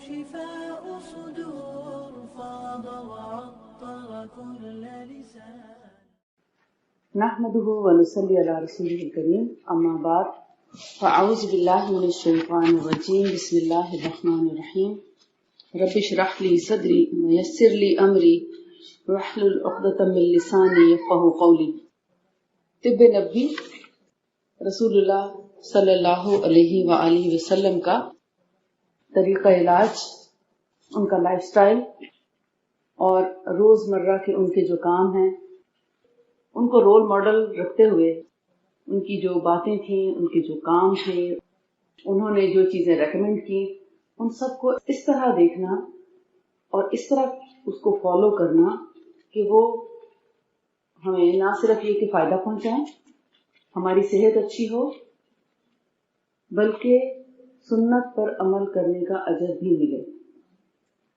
شفاء صدور فاض وعطر كل لسان. نحمده ونصلي على رسوله الكريم اما بعد فاعوذ بالله من الشيطان الرجيم. بسم الله الرحمن الرحيم. رب اشرح لي صدري ويسر لي امري واحلل عقدة من لساني يفقهوا قولي. طب نبوی رسول اللہ صلی اللہ علیہ وآلہ وسلم کا طریقہ علاج، ان کا لائف سٹائل اور روزمرہ کے ان کے جو کام ہیں، ان کو رول ماڈل رکھتے ہوئے ان کی جو باتیں تھیں، ان کے جو کام تھے، انہوں نے جو چیزیں ریکمینڈ کی، ان سب کو اس طرح دیکھنا اور اس طرح اس کو فالو کرنا کہ وہ ہمیں نہ صرف یہ کہ فائدہ پہنچائیں، ہماری صحت اچھی ہو، بلکہ سنت پر عمل کرنے کا اجر بھی ملے.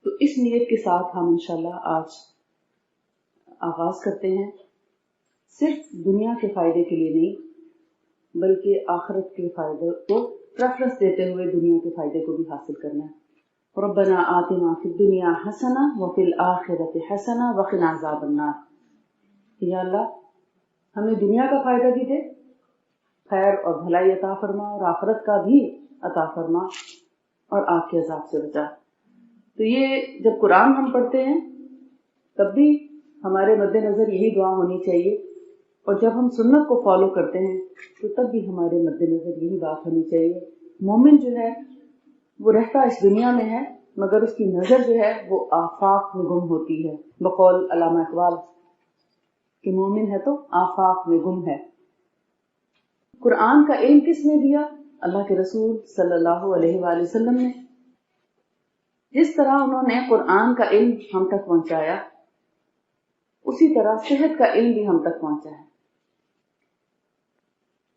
تو اس نیت کے ساتھ ہم انشاءاللہ آج آغاز کرتے ہیں. صرف دنیا کے فائدے کے لیے نہیں، بلکہ آخرت کے فائدے کو پریفرنس دیتے ہوئے دنیا کے فائدے کو بھی حاصل کرنا ہے. ربنا آتنا فی الدنیا حسنہ وفی الآخرۃ حسنہ وقنا عذاب النار. یا اللہ ہمیں دنیا کا فائدہ بھی دے، خیر اور بھلائی عطا فرما، اور آخرت کا بھی عطا فرما، اور آگ کے عذاب سے بچا. تو یہ جب قرآن ہم پڑھتے ہیں تب بھی ہمارے مد نظر یہی دعا ہونی چاہیے، اور جب ہم سنت کو فالو کرتے ہیں تو تب بھی ہمارے مد نظر یہی بات ہونی چاہیے. مومن جو ہے وہ رہتا اس دنیا میں ہے، مگر اس کی نظر جو ہے وہ آفاق میں گم ہوتی ہے. بقول علامہ اقبال کہ مومن ہے تو آفاق میں گم ہے. قرآن کا علم کس نے دیا؟ اللہ کے رسول صلی اللہ علیہ وآلہ وسلم نے. جس طرح انہوں نے قرآن کا علم ہم تک پہنچایا، اسی طرح صحت کا علم بھی ہم تک پہنچا ہے.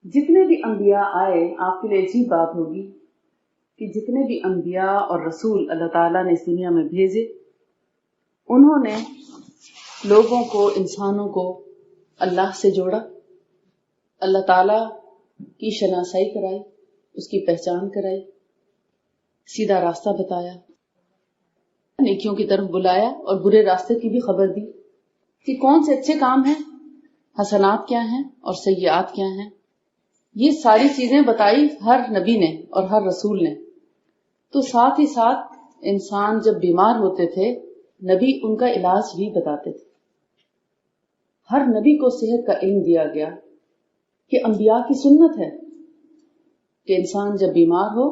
جتنے بھی انبیاء آئے، آپ کے لیے عجیب بات ہوگی کہ جتنے بھی انبیاء اور رسول اللہ تعالیٰ نے اس دنیا میں بھیجے، انہوں نے لوگوں کو، انسانوں کو اللہ سے جوڑا، اللہ تعالیٰ کی شناسائی کرائی، اس کی پہچان کرائی، سیدھا راستہ بتایا، نیکیوں کی طرف بلایا، اور برے راستے کی بھی خبر دی کہ کون سے اچھے کام ہیں، حسنات کیا ہیں اور سیئات کیا ہیں. یہ ساری چیزیں بتائی ہر نبی نے اور ہر رسول نے. تو ساتھ ہی ساتھ انسان جب بیمار ہوتے تھے، نبی ان کا علاج بھی بتاتے تھے. ہر نبی کو صحت کا علم دیا گیا کہ انبیاء کی سنت ہے کہ انسان جب بیمار ہو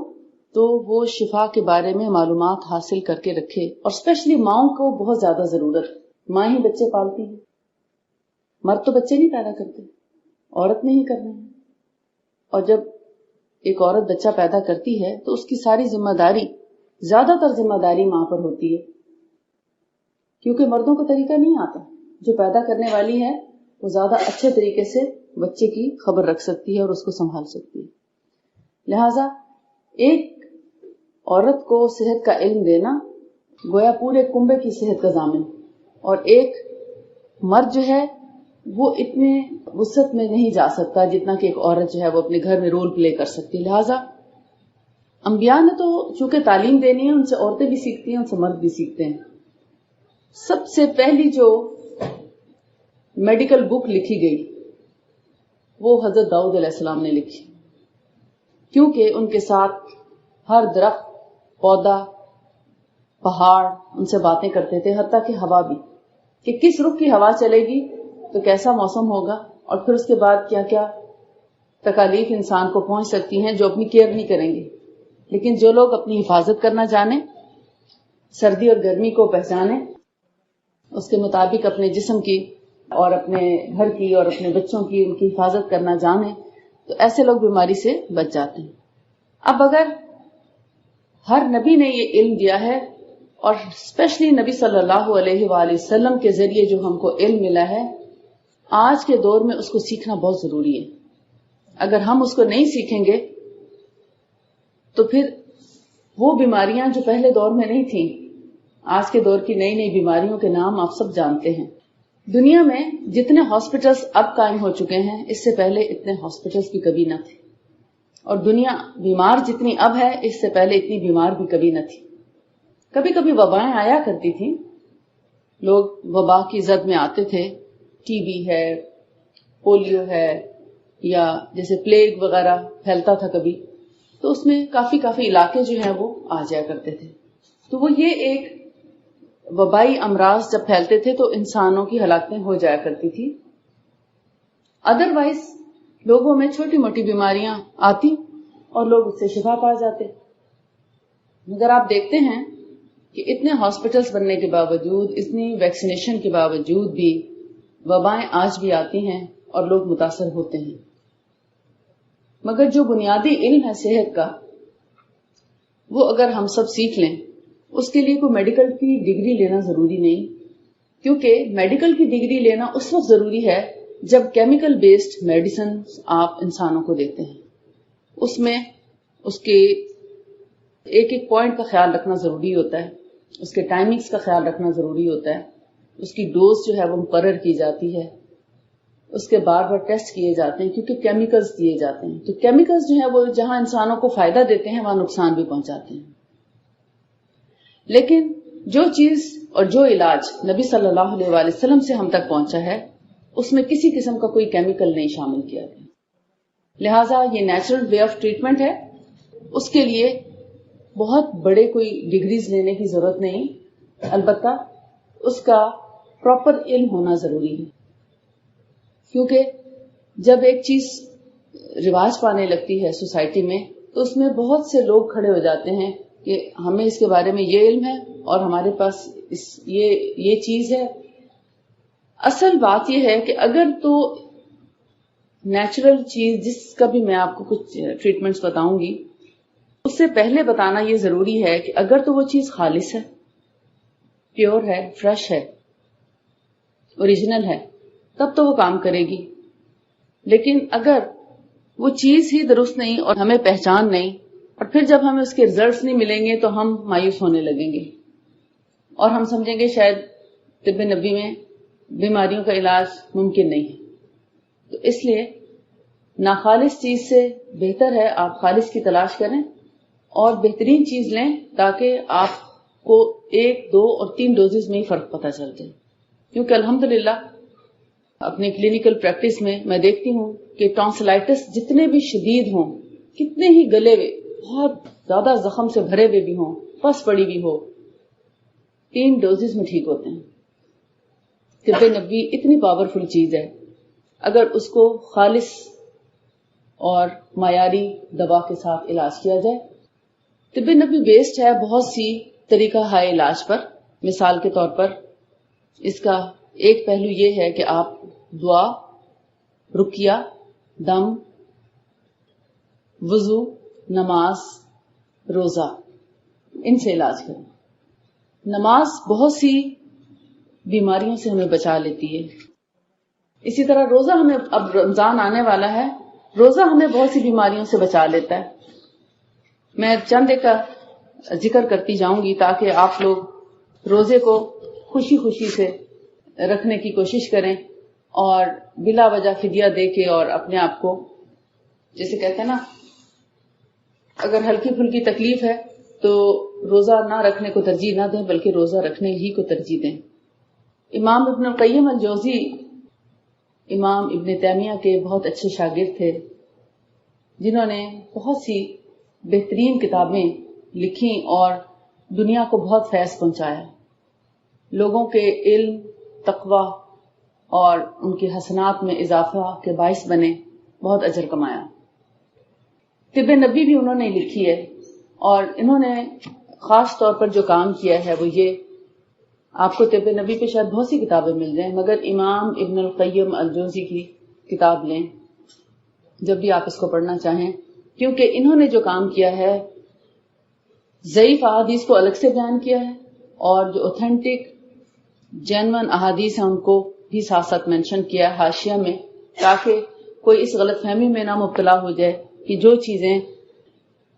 تو وہ شفا کے بارے میں معلومات حاصل کر کے رکھے. اور اسپیشلی ماؤں کو بہت زیادہ ضرورت. ماں ہی بچے پالتی ہے، مرد تو بچے نہیں پیدا کرتے، عورت نے ہی کرنا ہے. اور جب ایک عورت بچہ پیدا کرتی ہے تو اس کی ساری ذمہ داری، زیادہ تر ذمہ داری ماں پر ہوتی ہے، کیونکہ مردوں کو طریقہ نہیں آتا. جو پیدا کرنے والی ہے وہ زیادہ اچھے طریقے سے بچے کی خبر رکھ سکتی ہے اور اس کو سنبھال سکتی ہے. لہذا ایک عورت کو صحت کا علم دینا گویا پورے کنبے کی صحت کا ضامن، اور ایک مرد جو ہے وہ اتنے وسعت میں نہیں جا سکتا جتنا کہ ایک عورت جو ہے وہ اپنے گھر میں رول پلے کر سکتی. لہذا انبیاء نے تو چونکہ تعلیم دینی ہے، ان سے عورتیں بھی سیکھتی ہیں، ان سے مرد بھی سیکھتے ہیں. سب سے پہلی جو میڈیکل بک لکھی گئی وہ حضرت داؤد علیہ السلام نے لکھی، کیونکہ ان کے ساتھ ہر درخت، پودا، پہاڑ ان سے باتیں کرتے تھے، حتیٰ کہ ہوا بھی، کہ کس رخ کی ہوا چلے گی تو کیسا موسم ہوگا، اور پھر اس کے بعد کیا کیا تکالیف انسان کو پہنچ سکتی ہیں جو اپنی کیئر نہیں کریں گے. لیکن جو لوگ اپنی حفاظت کرنا جانیں، سردی اور گرمی کو پہچانیں، اس کے مطابق اپنے جسم کی اور اپنے گھر کی اور اپنے بچوں کی ان کی حفاظت کرنا جانیں، تو ایسے لوگ بیماری سے بچ جاتے ہیں. اب اگر ہر نبی نے یہ علم دیا ہے، اور اسپیشلی نبی صلی اللہ علیہ وآلہ وسلم کے ذریعے جو ہم کو علم ملا ہے، آج کے دور میں اس کو سیکھنا بہت ضروری ہے. اگر ہم اس کو نہیں سیکھیں گے تو پھر وہ بیماریاں جو پہلے دور میں نہیں تھیں، آج کے دور کی نئی نئی بیماریوں کے نام آپ سب جانتے ہیں. دنیا میں جتنے ہاسپٹلس اب قائم ہو چکے ہیں، اس سے پہلے اتنے ہاسپٹلس بھی کبھی نہ تھے. اور دنیا بیمار جتنی اب ہے، اس سے پہلے اتنی بیمار بھی کبھی نہ تھی. کبھی کبھی وبائیں آیا کرتی تھیں، لوگ وبا کی زد میں آتے تھے، ٹی بی ہے، پولیو ہے، یا جیسے پلیگ وغیرہ پھیلتا تھا کبھی، تو اس میں کافی علاقے جو ہیں وہ آ جایا کرتے تھے. تو وہ یہ ایک وبائی امراض جب پھیلتے تھے تو انسانوں کی ہلاکتیں ہو جایا کرتی تھی. ادروائز لوگوں میں چھوٹی موٹی بیماریاں آتی اور لوگ اس سے شفا پا جاتے. مگر آپ دیکھتے ہیں کہ اتنے ہاسپٹلز بننے کے باوجود، اتنی ویکسینیشن کے باوجود بھی وبائیں آج بھی آتی ہیں اور لوگ متاثر ہوتے ہیں. مگر جو بنیادی علم ہے صحت کا، وہ اگر ہم سب سیکھ لیں، اس کے لیے کوئی میڈیکل کی ڈگری لینا ضروری نہیں، کیونکہ میڈیکل کی ڈگری لینا اس وقت ضروری ہے جب کیمیکل بیسڈ میڈیسن آپ انسانوں کو دیتے ہیں. اس میں اس کے ایک ایک پوائنٹ کا خیال رکھنا ضروری ہوتا ہے، اس کے ٹائمنگز کا خیال رکھنا ضروری ہوتا ہے، اس کی ڈوز جو ہے وہ مقرر کی جاتی ہے، اس کے بار بار ٹیسٹ کیے جاتے ہیں کیونکہ کیمیکلز دیے جاتے ہیں. تو کیمیکلز جو ہیں وہ جہاں انسانوں کو فائدہ دیتے ہیں وہاں نقصان بھی پہنچاتے ہیں. لیکن جو چیز اور جو علاج نبی صلی اللہ علیہ وآلہ وسلم سے ہم تک پہنچا ہے، اس میں کسی قسم کا کوئی کیمیکل نہیں شامل کیا گیا. لہٰذا یہ نیچرل وے آف ٹریٹمنٹ ہے، اس کے لیے بہت بڑے کوئی ڈگریز لینے کی ضرورت نہیں، البتہ اس کا پراپر علم ہونا ضروری ہے. کیونکہ جب ایک چیز رواج پانے لگتی ہے سوسائٹی میں تو اس میں بہت سے لوگ کھڑے ہو جاتے ہیں کہ ہمیں اس کے بارے میں یہ علم ہے اور ہمارے پاس یہ چیز ہے. اصل بات یہ ہے کہ اگر تو نیچرل چیز، جس کا بھی میں آپ کو کچھ ٹریٹمنٹس بتاؤں گی، اس سے پہلے بتانا یہ ضروری ہے کہ اگر تو وہ چیز خالص ہے، پیور ہے، فریش ہے، اوریجنل ہے، تب تو وہ کام کرے گی. لیکن اگر وہ چیز ہی درست نہیں اور ہمیں پہچان نہیں، اور پھر جب ہمیں اس کے ریزلٹس نہیں ملیں گے تو ہم مایوس ہونے لگیں گے اور ہم سمجھیں گے شاید طب نبوی میں بیماریوں کا علاج ممکن نہیں ہے. تو اس لیے ناخالص چیز سے بہتر ہے آپ خالص کی تلاش کریں اور بہترین چیز لیں تاکہ آپ کو 1، 2 اور 3 ڈوزز میں ہی فرق پتہ چل جائے. کیونکہ الحمدللہ اپنے کلینکل پریکٹس میں دیکھتی ہوں کہ ٹانسلائٹس جتنے بھی شدید ہوں، کتنے ہی گلے ہوئے، بہت زیادہ زخم سے بھرے ہوئے بھی ہوں، پس پڑی بھی ہو، 3 ڈوزز میں ٹھیک ہوتے ہیں. طب نبوی اتنی پاورفل چیز ہے، اگر اس کو خالص اور معیاری دوا کے ساتھ علاج کیا جائے. طب نبوی بیسڈ ہے بہت سی طریقہ ہائے علاج پر. مثال کے طور پر اس کا ایک پہلو یہ ہے کہ آپ دعا، رقیہ، دم، وضو، نماز، روزہ، ان سے علاج کریں. نماز بہت سی بیماریوں سے ہمیں بچا لیتی ہے. اسی طرح روزہ ہمیں، اب رمضان آنے والا ہے، روزہ ہمیں بہت سی بیماریوں سے بچا لیتا ہے. میں چند ایک کا ذکر کرتی جاؤں گی تاکہ آپ لوگ روزے کو خوشی خوشی سے رکھنے کی کوشش کریں اور بلا وجہ فدیہ دے کے اور اپنے آپ کو، جیسے کہتے ہیں نا، اگر ہلکی پھلکی تکلیف ہے تو روزہ نہ رکھنے کو ترجیح نہ دیں بلکہ روزہ رکھنے ہی کو ترجیح دیں. امام ابن القیم الجوزی امام ابن تیمیہ کے بہت اچھے شاگرد تھے، جنہوں نے بہت سی بہترین کتابیں لکھی اور دنیا کو بہت فیض پہنچایا. لوگوں کے علم، تقوی اور ان کے حسنات میں اضافہ کے باعث بنے، بہت اجر کمایا. طب نبوی بھی انہوں نے لکھی ہے اور انہوں نے خاص طور پر جو کام کیا ہے وہ یہ، آپ کو طب نبوی پہ شاید بہت سی کتابیں مل جائیں مگر امام ابن القیم الجوزی کی کتاب لیں جب بھی آپ اس کو پڑھنا چاہیں، کیونکہ انہوں نے جو کام کیا ہے ضعیف احادیث کو الگ سے بیان کیا ہے اور جو اوتھینٹک جینون احادیث ہیں ان کو بھی ساتھ ساتھ مینشن کیا ہے حاشیہ میں، تاکہ کوئی اس غلط فہمی میں نہ مبتلا ہو جائے کہ جو چیزیں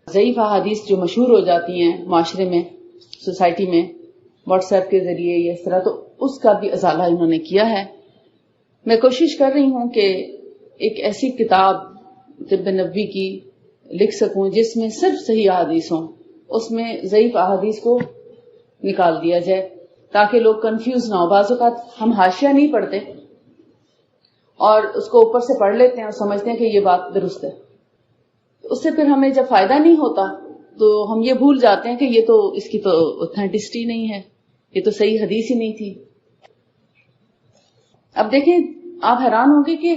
ضعیف احادیث جو مشہور ہو جاتی ہیں معاشرے میں، سوسائٹی میں، واٹس ایپ کے ذریعے یا اس طرح، تو اس کا بھی ازالہ انہوں نے کیا ہے. میں کوشش کر رہی ہوں کہ ایک ایسی کتاب طب نبوی کی لکھ سکوں جس میں صرف صحیح احادیث ہوں، اس میں ضعیف احادیث کو نکال دیا جائے تاکہ لوگ کنفیوز نہ ہو. بعض اوقات ہم حاشیہ نہیں پڑھتے اور اس کو اوپر سے پڑھ لیتے ہیں اور سمجھتے ہیں کہ یہ بات درست ہے. اس سے پھر ہمیں جب فائدہ نہیں ہوتا تو ہم یہ بھول جاتے ہیں کہ یہ تو اس کی تو اوتھینٹسٹی نہیں ہے، یہ تو صحیح حدیث ہی نہیں تھی. اب دیکھیں آپ حیران ہوں گے کہ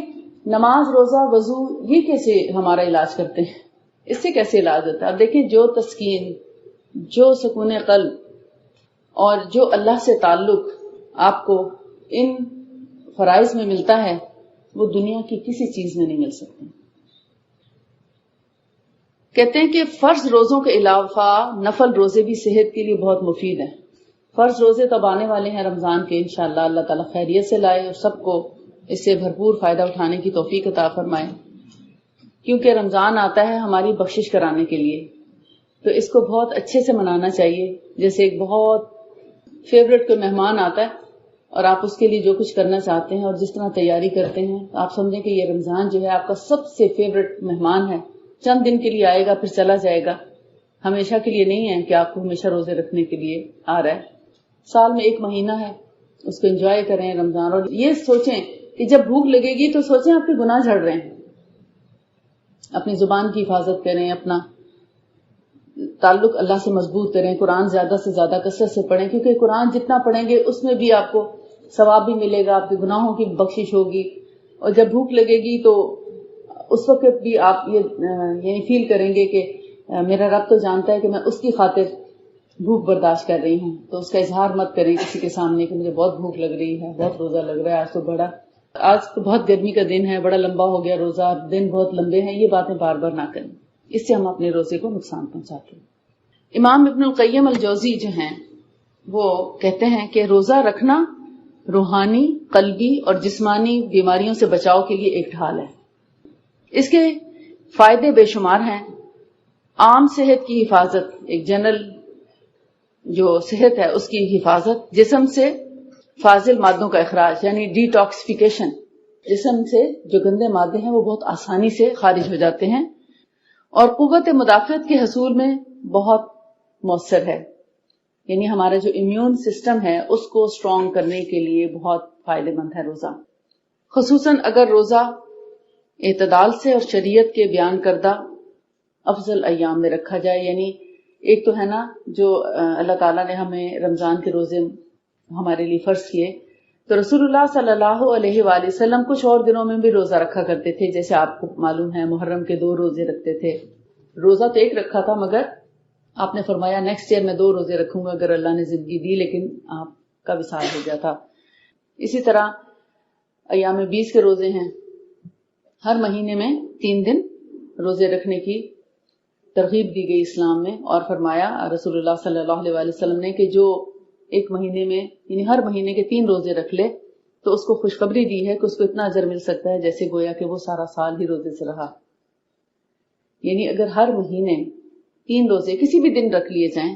نماز، روزہ، وضو یہ کیسے ہمارا علاج کرتے ہیں، اس سے کیسے علاج ہوتا ہے. اب دیکھیں جو تسکین، جو سکون قلب اور جو اللہ سے تعلق آپ کو ان فرائض میں ملتا ہے وہ دنیا کی کسی چیز میں نہیں مل سکتے. کہتے ہیں کہ فرض روزوں کے علاوہ نفل روزے بھی صحت کے لیے بہت مفید ہیں. فرض روزے تب آنے والے ہیں رمضان کے، انشاءاللہ اللہ تعالیٰ خیریت سے لائے اور سب کو اس سے بھرپور فائدہ اٹھانے کی توفیق عطا فرمائے، کیونکہ رمضان آتا ہے ہماری بخشش کرانے کے لیے. تو اس کو بہت اچھے سے منانا چاہیے. جیسے ایک بہت فیوریٹ کوئی مہمان آتا ہے اور آپ اس کے لیے جو کچھ کرنا چاہتے ہیں اور جس طرح تیاری کرتے ہیں، آپ سمجھیں کہ یہ رمضان جو ہے آپ کا سب سے فیوریٹ مہمان ہے. چند دن کے لیے آئے گا پھر چلا جائے گا، ہمیشہ کے لیے نہیں ہے کہ آپ کو ہمیشہ روزے رکھنے کے لیے آ رہا ہے. سال میں ایک مہینہ ہے، اس کو انجوائے کریں رمضان. اور یہ سوچیں کہ جب بھوک لگے گی تو سوچیں آپ کے گناہ جھڑ رہے ہیں. اپنی زبان کی حفاظت کریں، اپنا تعلق اللہ سے مضبوط کریں، قرآن زیادہ سے زیادہ کثرت سے پڑھیں، کیونکہ قرآن جتنا پڑھیں گے اس میں بھی آپ کو ثواب بھی ملے گا، آپ کے گناہوں کی بخشش ہوگی. اور جب بھوک لگے گی تو اس وقت بھی آپ یہ فیل کریں گے کہ میرا رب تو جانتا ہے کہ میں اس کی خاطر بھوک برداشت کر رہی ہوں. تو اس کا اظہار مت کریں کسی کے سامنے کہ مجھے بہت بھوک لگ رہی ہے، بہت روزہ لگ رہا ہے، آج تو بہت گرمی کا دن ہے، بڑا لمبا ہو گیا روزہ، دن بہت لمبے ہیں. یہ باتیں بار بار نہ کریں، اس سے ہم اپنے روزے کو نقصان پہنچاتے ہیں. امام ابن القیم الجوزی جو ہیں وہ کہتے ہیں کہ روزہ رکھنا روحانی، قلبی اور جسمانی بیماریوں سے بچاؤ کے لیے ایک ڈھال ہے. اس کے فائدے بے شمار ہیں. عام صحت کی حفاظت، ایک جنرل جو صحت ہے اس کی حفاظت، جسم سے فاضل مادوں کا اخراج یعنی ڈی ٹاکسیفیکیشن، جسم سے جو گندے مادے ہیں وہ بہت آسانی سے خارج ہو جاتے ہیں، اور قوت مدافعت کے حصول میں بہت مؤثر ہے. یعنی ہمارا جو امیون سسٹم ہے اس کو اسٹرانگ کرنے کے لیے بہت فائدہ مند ہے روزہ، خصوصاً اگر روزہ اعتدال سے اور شریعت کے بیان کردہ افضل ایام میں رکھا جائے. یعنی ایک تو ہے نا جو اللہ تعالیٰ نے ہمیں رمضان کے روزے ہمارے لیے فرض کیے، تو رسول اللہ صلی اللہ علیہ وآلہ وسلم کچھ اور دنوں میں بھی روزہ رکھا کرتے تھے. جیسے آپ کو معلوم ہے محرم کے 2 روزے رکھتے تھے. روزہ تو ایک رکھا تھا مگر آپ نے فرمایا نیکسٹ ایئر میں 2 روزے رکھوں گا اگر اللہ نے زندگی دی، لیکن آپ کا وصال ہو گیا تھا. اسی طرح ایام 20 کے روزے ہیں. ہر مہینے میں 3 دن روزے رکھنے کی ترغیب دی گئی اسلام میں، اور فرمایا رسول اللہ صلی اللہ علیہ وآلہ وسلم نے کہ جو ایک مہینے میں یعنی ہر مہینے کے 3 روزے رکھ لے تو اس کو خوشخبری دی ہے کہ اس کو اتنا اجر مل سکتا ہے جیسے گویا کہ وہ سارا سال ہی روزے سے رہا. یعنی اگر ہر مہینے 3 روزے کسی بھی دن رکھ لیے جائیں.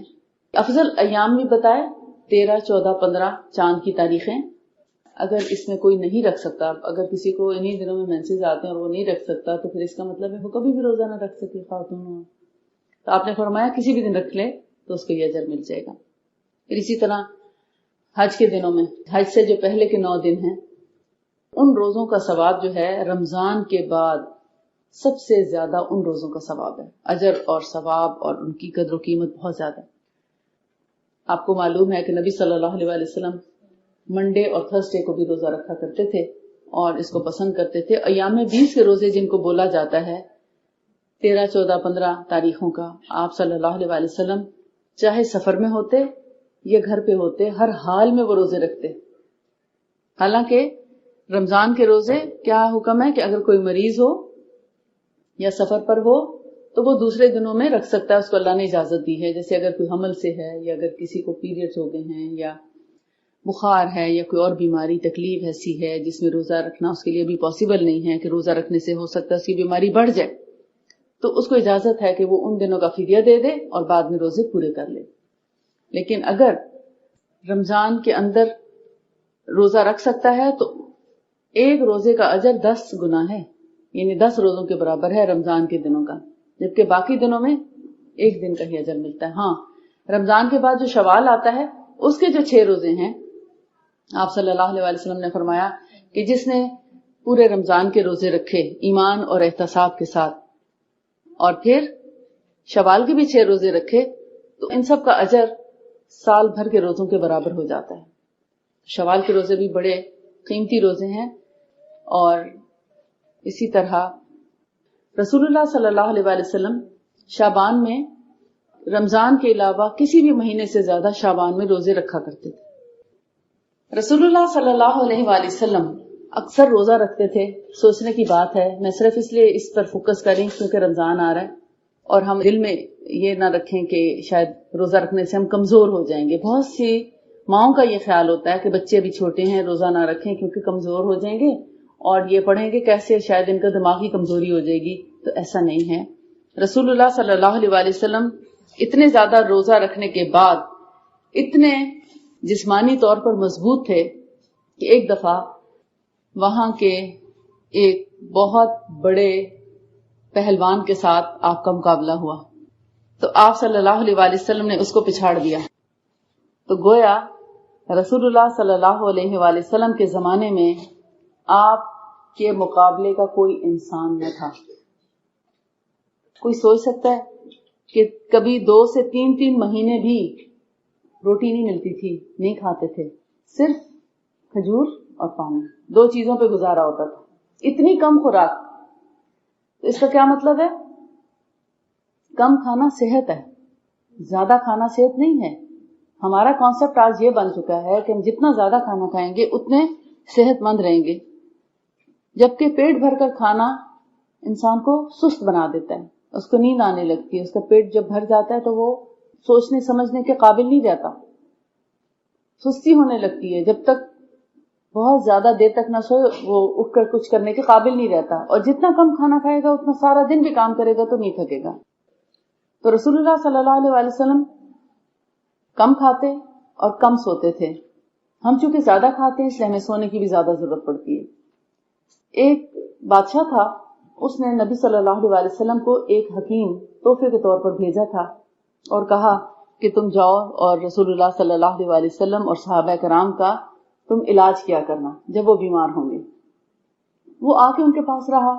افضل ایام بھی بتائے 13، 14، 15 چاند کی تاریخیں. اگر اس میں کوئی نہیں رکھ سکتا، اگر کسی کو انہی دنوں میں مینسز آتے ہیں اور وہ نہیں رکھ سکتا تو پھر اس کا مطلب ہے وہ کبھی بھی روزہ نہ رکھ سکے خاتون ہو. تو آپ نے فرمایا کسی بھی دن رکھ لے تو اس کو یہ اجر مل جائے گا. پھر اسی طرح حج کے دنوں میں، حج سے جو پہلے کے 9 دن ہیں، ان روزوں کا ثواب جو ہے رمضان کے بعد سب سے زیادہ ان روزوں کا ثواب ہے. اجر اور ثواب اور ان کی قدر و قیمت بہت زیادہ ہے. آپ کو معلوم ہے کہ نبی صلی اللہ علیہ وآلہ وسلم منڈے اور تھرسڈے کو بھی روزہ رکھا کرتے تھے اور اس کو پسند کرتے تھے. ایام 20 کے روزے جن کو بولا جاتا ہے 13، 14، 15 تاریخوں کا، آپ صلی اللہ علیہ وآلہ وسلم چاہے سفر میں ہوتے یا گھر پہ ہوتے ہر حال میں وہ روزے رکھتے. حالانکہ رمضان کے روزے کیا حکم ہے کہ اگر کوئی مریض ہو یا سفر پر ہو تو وہ دوسرے دنوں میں رکھ سکتا ہے، اس کو اللہ نے اجازت دی ہے. جیسے اگر کوئی حمل سے ہے یا اگر کسی کو پیریڈز ہو گئے ہیں یا بخار ہے یا کوئی اور بیماری تکلیف ایسی ہے جس میں روزہ رکھنا اس کے لیے بھی پاسبل نہیں ہے کہ روزہ رکھنے سے ہو سکتا ہے اس کی بیماری بڑھ جائے، تو اس کو اجازت ہے کہ وہ ان دنوں کا فدیہ دے دے اور بعد میں روزے پورے کر لے. لیکن اگر رمضان کے اندر روزہ رکھ سکتا ہے تو ایک روزے کا اجر 10 گنا ہے، یعنی 10 روزوں کے برابر ہے رمضان کے دنوں کا، جبکہ باقی دنوں میں ایک دن کا ہی اجر ملتا ہے. ہاں رمضان کے بعد جو شوال آتا ہے اس کے جو 6 روزے ہیں آپ صلی اللہ علیہ وسلم نے فرمایا کہ جس نے پورے رمضان کے روزے رکھے ایمان اور احتساب کے ساتھ اور پھر شوال کے بھی 6 روزے رکھے تو ان سب کا اجر سال بھر کے روزوں کے برابر ہو جاتا ہے. شوال کے روزے بھی بڑے قیمتی روزے ہیں. اور اسی طرح رسول اللہ صلی اللہ علیہ وسلم شعبان میں رمضان کے علاوہ کسی بھی مہینے سے زیادہ شعبان میں روزے رکھا کرتے تھے. رسول اللہ صلی اللہ علیہ وآلہ وسلم اکثر روزہ رکھتے تھے. سوچنے کی بات ہے، میں صرف اس لیے اس پر فوکس کریں کیونکہ رمضان آ رہا ہے اور ہم دل میں یہ نہ رکھیں کہ شاید روزہ رکھنے سے ہم کمزور ہو جائیں گے. بہت سی ماؤں کا یہ خیال ہوتا ہے کہ بچے ابھی چھوٹے ہیں روزہ نہ رکھیں کیونکہ کمزور ہو جائیں گے اور یہ پڑھیں گے کیسے، شاید ان کا دماغی کمزوری ہو جائے گی. تو ایسا نہیں ہے. رسول اللہ صلی اللہ علیہ وآلہ وسلم اتنے زیادہ روزہ رکھنے کے بعد اتنے جسمانی طور پر مضبوط تھے کہ ایک دفعہ وہاں کے ایک بہت بڑے پہلوان کے ساتھ آپ کا مقابلہ ہوا تو آپ صلی اللہ علیہ وآلہ وسلم نے اس کو پچھاڑ دیا. تو گویا رسول اللہ صلی اللہ علیہ وآلہ وسلم کے زمانے میں آپ کے مقابلے کا کوئی انسان نہ تھا. کوئی سوچ سکتا ہے کہ کبھی 2 سے 3 مہینے بھی روٹی نہیں ملتی تھی، نہیں کھاتے تھے، صرف کھجور اور پانی، 2 چیزوں پہ گزارا ہوتا تھا. اتنی کم خوراک. تو اس کا کیا مطلب ہے؟ کم کھانا صحت ہے، زیادہ کھانا صحت نہیں ہے. ہمارا کانسیپٹ آج یہ بن چکا ہے کہ ہم جتنا زیادہ کھانا کھائیں گے اتنے صحت مند رہیں گے، جبکہ پیٹ بھر کر کھانا انسان کو سست بنا دیتا ہے. اس کو نیند آنے لگتی ہے. اس کا پیٹ جب بھر جاتا ہے تو وہ سوچنے سمجھنے کے قابل نہیں رہتا، سستی ہونے لگتی ہے. جب تک بہت زیادہ دیر تک نہ سوئے وہ اٹھ کر کچھ کرنے کے قابل نہیں رہتا. اور جتنا کم کھانا کھائے گا اتنا سارا دن بھی کام کرے گا تو نہیں تھکے گا. تو رسول اللہ صلی اللہ علیہ وآلہ وسلم کم کھاتے اور کم سوتے تھے. ہم چونکہ زیادہ کھاتے ہیں اس لیے ہمیں سونے کی بھی زیادہ ضرورت پڑتی ہے. ایک بادشاہ تھا، اس نے نبی صلی اللہ علیہ وسلم کو ایک حکیم تحفے کے طور پر بھیجا تھا اور کہا کہ تم جاؤ اور رسول اللہ صلی اللہ علیہ وسلم اور صحابہ کرام کا تم علاج کیا کرنا جب وہ بیمار ہوں گے. وہ آ کے ان کے پاس رہا،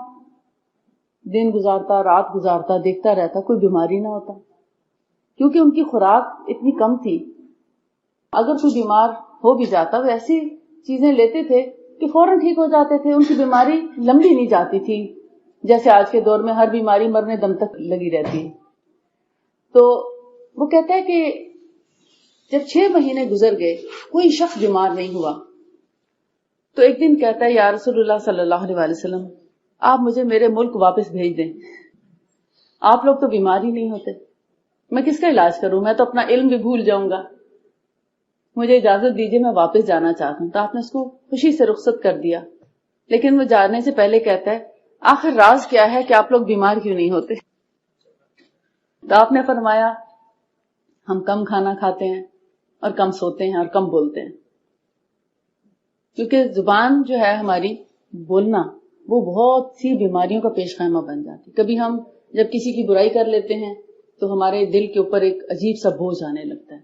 دن گزارتا رات گزارتا، دیکھتا رہتا کوئی بیماری نہ ہوتا، کیونکہ ان کی خوراک اتنی کم تھی. اگر کوئی بیمار ہو بھی جاتا وہ ایسی چیزیں لیتے تھے کہ فوراً ٹھیک ہو جاتے تھے. ان کی بیماری لمبی نہیں جاتی تھی جیسے آج کے دور میں ہر بیماری مرنے دم تک لگی رہتی ہے. تو وہ کہتا ہے کہ جب 6 مہینے گزر گئے کوئی شخص بیمار نہیں ہوا تو ایک دن کہتا ہے یا رسول اللہ صلی اللہ علیہ وسلم آپ مجھے میرے ملک واپس بھیج دیں. آپ لوگ تو بیمار ہی نہیں ہوتے، میں کس کا علاج کروں، میں تو اپنا علم بھی بھول جاؤں گا، مجھے اجازت دیجیے میں واپس جانا چاہتا ہوں. تو آپ نے اس کو خوشی سے رخصت کر دیا. لیکن وہ جانے سے پہلے کہتا ہے آخر راز کیا ہے کہ آپ لوگ بیمار کیوں نہیں ہوتے؟ تو آپ نے فرمایا ہم کم کھانا کھاتے ہیں اور کم سوتے ہیں اور کم بولتے ہیں. کیونکہ زبان جو ہے ہماری بولنا وہ بہت سی بیماریوں کا پیش خیمہ بن جاتی. کبھی ہم جب کسی کی برائی کر لیتے ہیں تو ہمارے دل کے اوپر ایک عجیب سا بوجھ آنے لگتا ہے،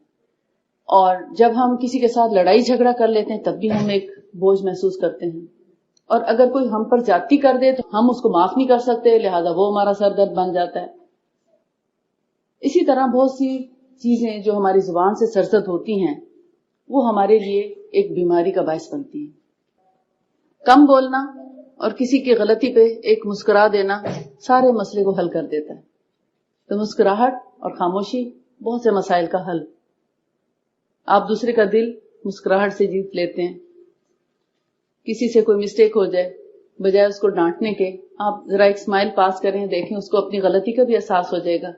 اور جب ہم کسی کے ساتھ لڑائی جھگڑا کر لیتے ہیں تب بھی ہم ایک بوجھ محسوس کرتے ہیں. اور اگر کوئی ہم پر زیادتی کر دے تو ہم اس کو معاف نہیں کر سکتے، لہذا وہ ہمارا سر درد بن جاتا ہے. اسی طرح بہت سی چیزیں جو ہماری زبان سے سرزد ہوتی ہیں وہ ہمارے لیے ایک بیماری کا باعث بنتی ہیں. کم بولنا اور کسی کی غلطی پہ ایک مسکرا دینا سارے مسئلے کو حل کر دیتا ہے. تو مسکراہٹ اور خاموشی بہت سے مسائل کا حل. آپ دوسرے کا دل مسکراہٹ سے جیت لیتے ہیں. کسی سے کوئی مسٹیک ہو جائے بجائے اس کو ڈانٹنے کے آپ ذرا ایک اسمائل پاس کریں، دیکھیں اس کو اپنی غلطی کا بھی احساس ہو جائے گا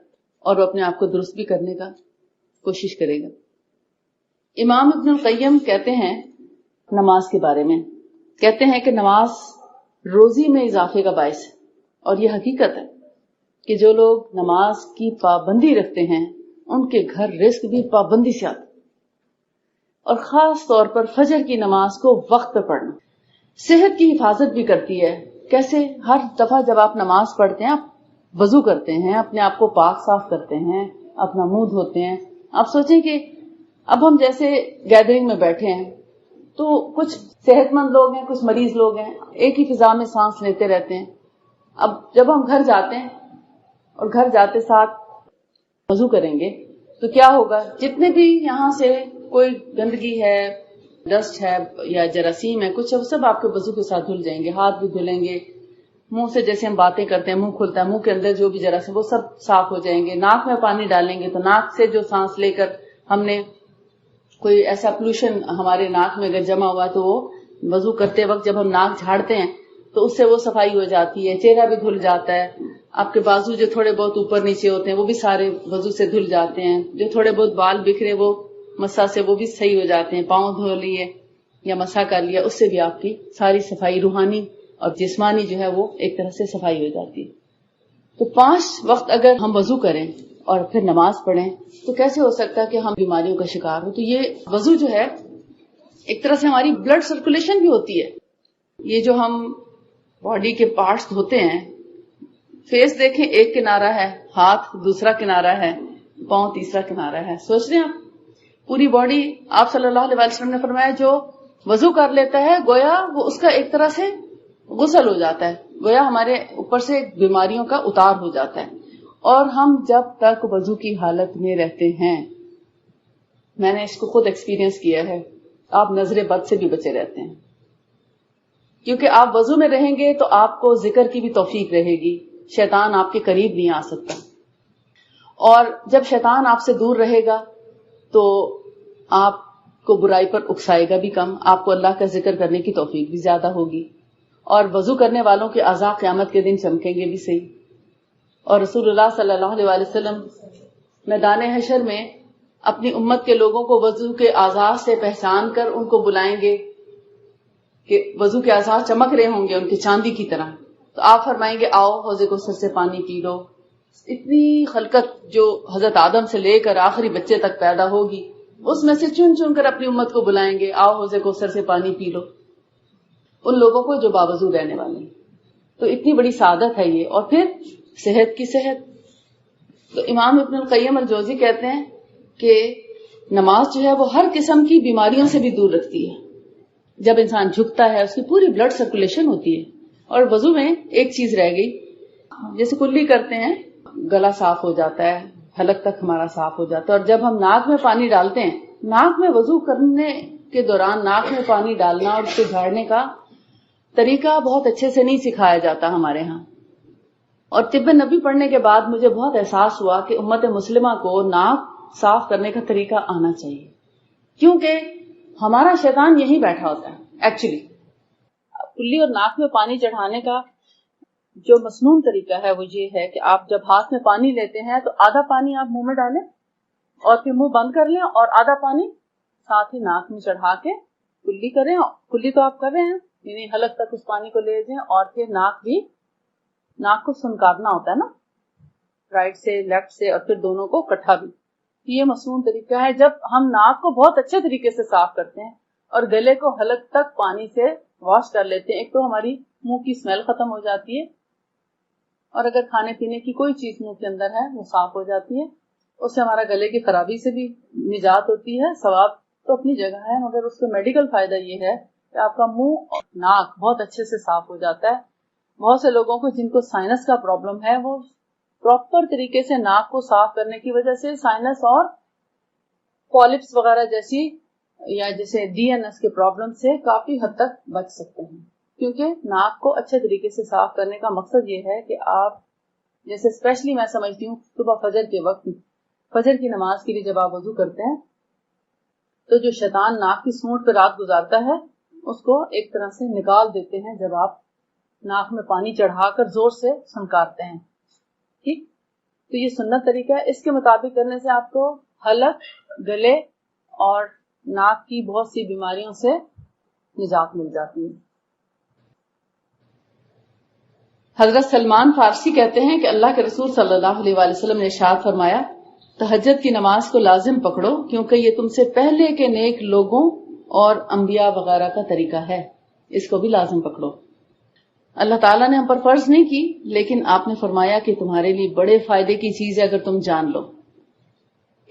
اور وہ اپنے آپ کو درست بھی کرنے کا کوشش کرے گا. امام ابن القیم کہتے ہیں نماز کے بارے میں، کہتے ہیں کہ نماز روزی میں اضافے کا باعث ہے. اور یہ حقیقت ہے کہ جو لوگ نماز کی پابندی رکھتے ہیں ان کے گھر رزق بھی پابندی سے آتا. اور خاص طور پر فجر کی نماز کو وقت پہ پڑھنا صحت کی حفاظت بھی کرتی ہے. کیسے؟ ہر دفعہ جب آپ نماز پڑھتے ہیں آپ وضو کرتے ہیں، اپنے آپ کو پاک صاف کرتے ہیں، اپنا منہ دھوتے ہیں. آپ سوچیں کہ اب ہم جیسے گیدرنگ میں بیٹھے ہیں تو کچھ صحت مند لوگ ہیں، کچھ مریض لوگ ہیں، ایک ہی فضا میں سانس لیتے رہتے ہیں. اب جب ہم گھر جاتے ہیں اور گھر جاتے ساتھ وضو کریں گے تو کیا ہوگا، جتنے بھی یہاں سے کوئی گندگی ہے، ڈسٹ ہے یا جراثیم ہے، کچھ سب آپ کے وضو کے ساتھ دھل جائیں گے. ہاتھ بھی دھلیں گے، منہ سے جیسے ہم باتیں کرتے ہیں منہ کھلتا ہے، منہ کے اندر جو بھی جراثیم وہ سب صاف ہو جائیں گے. ناک میں پانی ڈالیں گے تو ناک سے جو سانس لے کر ہم نے کوئی ایسا پولوشن ہمارے ناک میں اگر جمع ہوا تو وہ وضو کرتے وقت جب ہم ناک جھاڑتے ہیں تو اس سے وہ صفائی ہو جاتی ہے. چہرہ بھی دھل جاتا ہے. آپ کے بازو جو تھوڑے بہت اوپر نیچے ہوتے ہیں وہ بھی سارے وضو سے دھل جاتے ہیں. جو تھوڑے بہت بال بکھرے وہ مسا سے وہ بھی صحیح ہو جاتے ہیں. پاؤں دھو لیے یا مسا کر لیا، اس سے بھی آپ کی ساری صفائی روحانی اور جسمانی جو ہے وہ ایک طرح سے صفائی ہو جاتی ہے. تو 5 وقت اگر ہم وضو کریں اور پھر نماز پڑھیں تو کیسے ہو سکتا ہے کہ ہم بیماریوں کا شکار ہوں. تو یہ وضو جو ہے ایک طرح سے ہماری بلڈ سرکولیشن بھی ہوتی ہے. یہ جو ہم باڈی کے پارٹس دھوتے ہیں، فیس دیکھیں ایک کنارہ ہے، ہاتھ دوسرا کنارہ ہے، پاؤں تیسرا کنارہ ہے. سوچ رہے ہیں آپ پوری باڈی. آپ صلی اللہ علیہ وسلم نے فرمایا جو وضو کر لیتا ہے گویا وہ اس کا ایک طرح سے غسل ہو جاتا ہے، گویا ہمارے اوپر سے بیماریوں کا اتار ہو جاتا ہے. اور ہم جب تک وضو کی حالت میں رہتے ہیں، میں نے اس کو خود ایکسپیرینس کیا ہے، آپ نظر بد سے بھی بچے رہتے ہیں. کیونکہ آپ وضو میں رہیں گے تو آپ کو ذکر کی بھی توفیق رہے گی، شیطان آپ کے قریب نہیں آ سکتا. اور جب شیطان آپ سے دور رہے گا تو آپ کو برائی پر اکسائے گا بھی کم، آپ کو اللہ کا ذکر کرنے کی توفیق بھی زیادہ ہوگی. اور وضو کرنے والوں کے اعضاء قیامت کے دن چمکیں گے بھی صحیح. اور رسول اللہ صلی اللہ علیہ وسلم میدان حشر میں اپنی امت کے لوگوں کو وضو کے اعضاء سے پہچان کر ان کو بلائیں گے کہ وضو کے اعضاء چمک رہے ہوں گے ان کی چاندی کی طرح. تو آپ فرمائیں گے آؤ حوض کوثر سے پانی پی لو. اتنی خلقت جو حضرت آدم سے لے کر آخری بچے تک پیدا ہوگی اس میں سے چن چن کر اپنی امت کو بلائیں گے آؤ حوض کوثر سے پانی پی لو، ان لوگوں کو جو باوضو رہنے والے ہیں. تو اتنی بڑی سعادت ہے یہ. اور پھر صحت کی صحت. تو امام ابن القیم الجوزی کہتے ہیں کہ نماز جو ہے وہ ہر قسم کی بیماریوں سے بھی دور رکھتی ہے. جب انسان جھکتا ہے اس کی پوری بلڈ سرکولیشن ہوتی ہے. اور وضو میں ایک چیز رہ گئی، جیسے کلی کرتے ہیں گلا صاف ہو جاتا ہے، حلق تک ہمارا صاف ہو جاتا ہے. اور جب ہم ناک میں پانی ڈالتے ہیں، ناک میں وضو کرنے کے دوران ناک میں پانی ڈالنا اور اس کو جھاڑنے کا طریقہ بہت اچھے سے نہیں سکھایا جاتا ہمارے ہاں. اور طب نبی پڑھنے کے بعد مجھے بہت احساس ہوا کہ امت مسلمہ کو ناک صاف کرنے کا طریقہ آنا چاہیے، کیونکہ ہمارا شیطان یہیں بیٹھا ہوتا ہے. ایکچولی کلی اور ناک میں پانی چڑھانے کا جو مسنون طریقہ ہے وہ یہ ہے کہ آپ جب ہاتھ میں پانی لیتے ہیں تو آدھا پانی آپ منہ میں ڈالیں اور پھر منہ بند کر لیں، اور آدھا پانی ساتھ ہی ناک میں چڑھا کے کلی کریں. کلی تو آپ کر رہے ہیں، یعنی حلق تک اس پانی کو لے جائیں، اور پھر ناک کو سنکارنا ہوتا ہے نا، رائٹ سے لیفٹ سے، اور پھر دونوں کو اکٹھا بھی. یہ مسنون طریقہ ہے. جب ہم ناک کو بہت اچھے طریقے سے صاف کرتے ہیں اور گلے کو حلق تک پانی سے واش کر لیتے ہیں، ایک تو ہماری منہ کی اسمیل ختم ہو جاتی ہے، اور اگر کھانے پینے کی کوئی چیز منہ کے اندر ہے وہ صاف ہو جاتی ہے. اس سے ہمارا گلے کی خرابی سے بھی نجات ہوتی ہے. ثواب تو اپنی جگہ ہے، مگر اس کا میڈیکل فائدہ یہ ہے کہ آپ کا منہ اور ناک بہت اچھے سے صاف ہو جاتا ہے. بہت سے لوگوں کو جن کو سائنس کا پرابلم ہے وہ پراپر طریقے سے ناک کو صاف کرنے کی وجہ سے سائنس اور پالپس وغیرہ جیسی یا جیسے ڈی این ایس کے پرابلم سے کافی حد تک بچ سکتے ہیں. کیونکہ ناک کو اچھے طریقے سے صاف کرنے کا مقصد یہ ہے کہ آپ جیسے اسپیشلی میں سمجھتی ہوں صبح فجر کے وقت، فجر کی نماز کے لیے جب آپ وضو کرتے ہیں تو جو شیطان ناک کی سونٹ پہ رات گزارتا ہے اس کو ایک طرح سے نکال دیتے ہیں جب آپ ناک میں پانی چڑھا کر زور سے سنکارتے ہیں. ٹھیک، تو یہ سنت طریقہ ہے. اس کے مطابق کرنے سے آپ کو حلق، گلے اور ناک کی بہت سی بیماریوں سے نجات مل جاتی ہے. حضرت سلمان فارسی کہتے ہیں کہ اللہ کے رسول صلی اللہ علیہ وسلم نے ارشاد فرمایا، تہجد کی نماز کو لازم پکڑو کیونکہ یہ تم سے پہلے کے نیک لوگوں اور انبیاء وغیرہ کا طریقہ ہے، اس کو بھی لازم پکڑو. اللہ تعالیٰ نے ہم پر فرض نہیں کی، لیکن آپ نے فرمایا کہ تمہارے لیے بڑے فائدے کی چیز ہے اگر تم جان لو.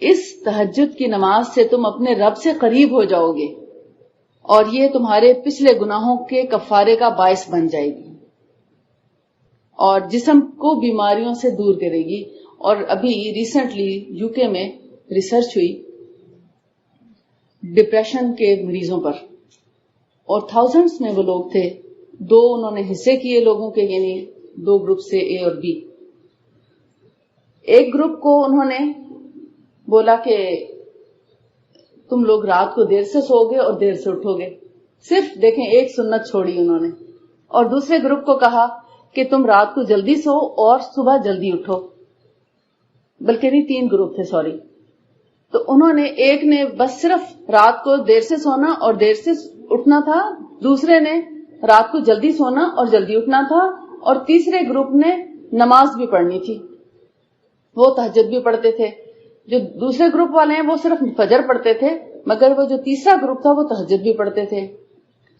اس تہجد کی نماز سے تم اپنے رب سے قریب ہو جاؤ گے اور یہ تمہارے پچھلے گناہوں کے کفارے کا باعث بن جائے گی اور جسم کو بیماریوں سے دور کرے گی. اور ابھی ریسنٹلی یو کے میں ریسرچ ہوئی ڈپریشن کے مریضوں پر، اور تھاؤزنڈز میں وہ لوگ تھے. دو انہوں نے حصے کیے لوگوں کے، یعنی دو گروپ سے، اے اور بی. ایک گروپ کو انہوں نے بولا کہ تم لوگ رات کو دیر سے سو گے اور دیر سے اٹھو گے، صرف دیکھیں ایک سنت چھوڑی انہوں نے. اور دوسرے گروپ کو کہا کہ تم رات کو جلدی سو اور صبح جلدی اٹھو، بلکہ نہیں 3 گروپ تھے، سوری. تو انہوں نے ایک نے بس صرف رات کو دیر سے سونا اور دیر سے اٹھنا تھا، دوسرے نے رات کو جلدی سونا اور جلدی اٹھنا تھا، اور تیسرے گروپ نے نماز بھی پڑھنی تھی، وہ تہجد بھی پڑھتے تھے. جو دوسرے گروپ والے ہیں وہ صرف فجر پڑھتے تھے، مگر وہ جو تیسرا گروپ تھا وہ تہجد بھی پڑھتے تھے.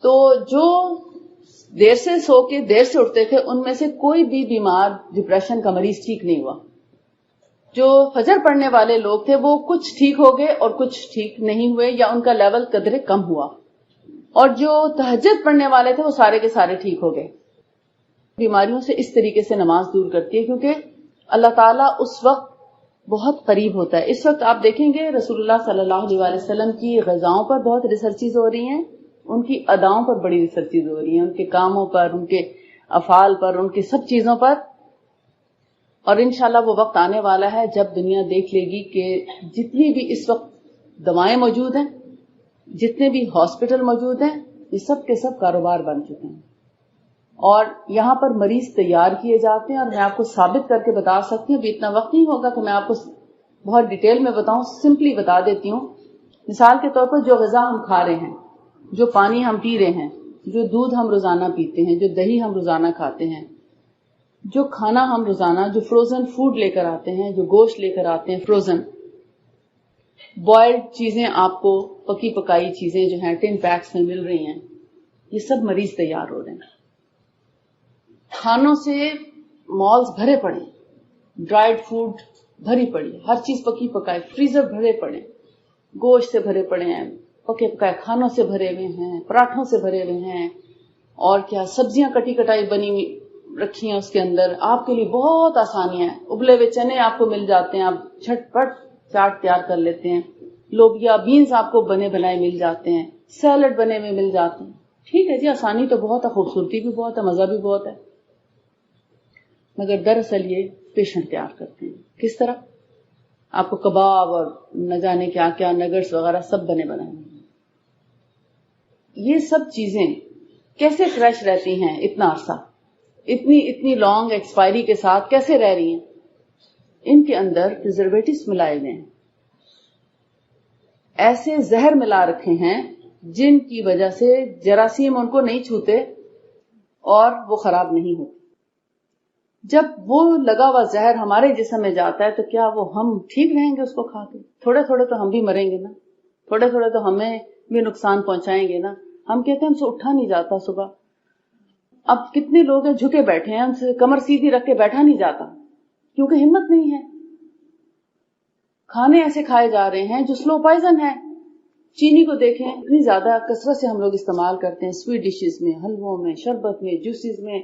تو جو دیر سے سو کے دیر سے اٹھتے تھے ان میں سے کوئی بھی بیمار ڈپریشن کا مریض ٹھیک نہیں ہوا. جو فجر پڑھنے والے لوگ تھے وہ کچھ ٹھیک ہو گئے اور کچھ ٹھیک نہیں ہوئے، یا ان کا لیول قدرے کم ہوا. اور جو تہجد پڑھنے والے تھے وہ سارے کے سارے ٹھیک ہو گئے. بیماریوں سے اس طریقے سے نماز دور کرتی ہے، کیونکہ اللہ تعالیٰ اس وقت بہت قریب ہوتا ہے. اس وقت آپ دیکھیں گے رسول اللہ صلی اللہ علیہ وسلم کی غذاؤں پر بہت ریسرچز ہو رہی ہیں، ان کی اداؤں پر بڑی ریسرچز ہو رہی ہیں، ان کے کاموں پر، ان کے افعال پر، ان کی سب چیزوں پر. اور انشاءاللہ وہ وقت آنے والا ہے جب دنیا دیکھ لے گی کہ جتنی بھی اس وقت دوائیں موجود ہیں، جتنے بھی ہاسپٹل موجود ہیں، یہ سب کے سب کاروبار بن چکے ہیں. اور یہاں پر مریض تیار کیے جاتے ہیں، اور میں آپ کو ثابت کر کے بتا سکتی ہوں، ابھی اتنا وقت نہیں ہوگا کہ میں آپ کو بہت ڈیٹیل میں بتاؤں، سمپلی بتا دیتی ہوں. مثال کے طور پر جو غذا ہم کھا رہے ہیں، جو پانی ہم پی رہے ہیں، جو دودھ ہم روزانہ پیتے ہیں، جو دہی ہم روزانہ کھاتے ہیں، جو کھانا ہم روزانہ، جو فروزن فوڈ لے کر آتے ہیں، جو گوشت لے کر آتے ہیں فروزن، بوائلڈ چیزیں آپ کو، پکی پکائی چیزیں جو ہیں ٹن پیکس میں مل رہی ہیں، یہ سب مریض تیار ہو رہے ہیں. کھانوں سے مالز بھرے پڑے، ڈرائیڈ فوڈ بھری پڑی، ہر چیز پکی پکائی، فریزر بھرے پڑے، گوشت سے بھرے پڑے ہیں، پکے پکائے کھانوں سے بھرے ہوئے ہیں، پراٹھوں سے بھرے ہوئے ہیں، اور کیا سبزیاں کٹی کٹائی بنی ہوئی رکھی ہیں اس کے اندر. آپ کے لیے بہت آسانیاں ہیں. ابلے ہوئے چنے آپ کو مل جاتے ہیں، آپ جھٹ پٹ چاٹ تیار کر لیتے ہیں. لوبیا بینز آپ کو بنے بنائے مل جاتے ہیں، سیلڈ بنے ہوئے مل جاتے ہیں. ٹھیک ہے جی، آسانی تو بہت ہے، خوبصورتی بھی بہت ہے، مزہ بھی بہت ہے، مگر دراصل یہ پیشنٹ تیار کرتے ہیں. کس طرح؟ آپ کو کباب اور نہ جانے کیا کیا نگٹس وغیرہ سب بنے بنائے. یہ سب چیزیں کیسے فریش رہتی ہیں اتنا عرصہ، اتنی لانگ ایکسپائری کے ساتھ کیسے رہ رہی ہیں؟ ان کے اندر پریزرویٹوز ملائے ہوئے ہیں، ایسے زہر ملا رکھے ہیں جن کی وجہ سے جراثیم ان کو نہیں چھوتے اور وہ خراب نہیں ہوتے. جب وہ لگا ہوا زہر ہمارے جسم میں جاتا ہے تو کیا وہ ہم ٹھیک رہیں گے اس کو کھا کے؟ تھوڑے تھوڑے تو ہم بھی مریں گے نا، تھوڑے تھوڑے تو ہمیں بھی نقصان پہنچائیں گے نا. ہم کہتے ہیں ہم سے اٹھا نہیں جاتا صبح. اب کتنے لوگ ہیں جھکے بیٹھے ہیں، ہم سے کمر سیدھی رکھ کے بیٹھا نہیں جاتا کیونکہ ہمت نہیں ہے. کھانے ایسے کھائے جا رہے ہیں جو سلو پوائزن ہے. چینی کو دیکھیں، اتنی زیادہ کثرت سے ہم لوگ استعمال کرتے ہیں سویٹ ڈشز میں، حلووں میں، شربت میں، جوسز میں،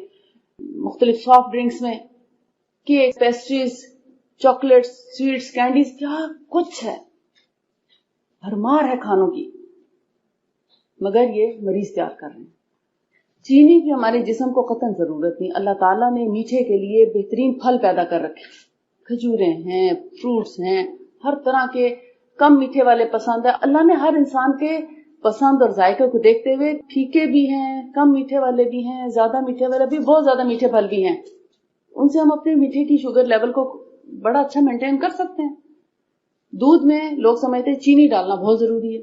مختلف سافٹ ڈرنکس میں، cake, pastries, chocolates, sweets, candies, کیا کچھ ہے، بھرمار ہے کھانوں کی، مگر یہ مریض تیار کر رہے ہیں. چینی کی ہمارے جسم کو قطعاً ضرورت نہیں. اللہ تعالیٰ نے میٹھے کے لیے بہترین پھل پیدا کر رکھے، کھجوریں ہیں، فروٹس ہیں، ہر طرح کے. کم میٹھے والے پسند ہے. اللہ نے ہر انسان کے پسند اور ذائقے کو دیکھتے ہوئے پھیکے بھی ہیں، کم میٹھے والے بھی ہیں، زیادہ میٹھے والے بھی، بہت زیادہ میٹھے پھل بھی ہیں. ان سے ہم اپنے میٹھے کی شوگر لیول کو بڑا اچھا مینٹین کر سکتے ہیں. دودھ میں لوگ سمجھتے ہیں چینی ڈالنا بہت ضروری ہے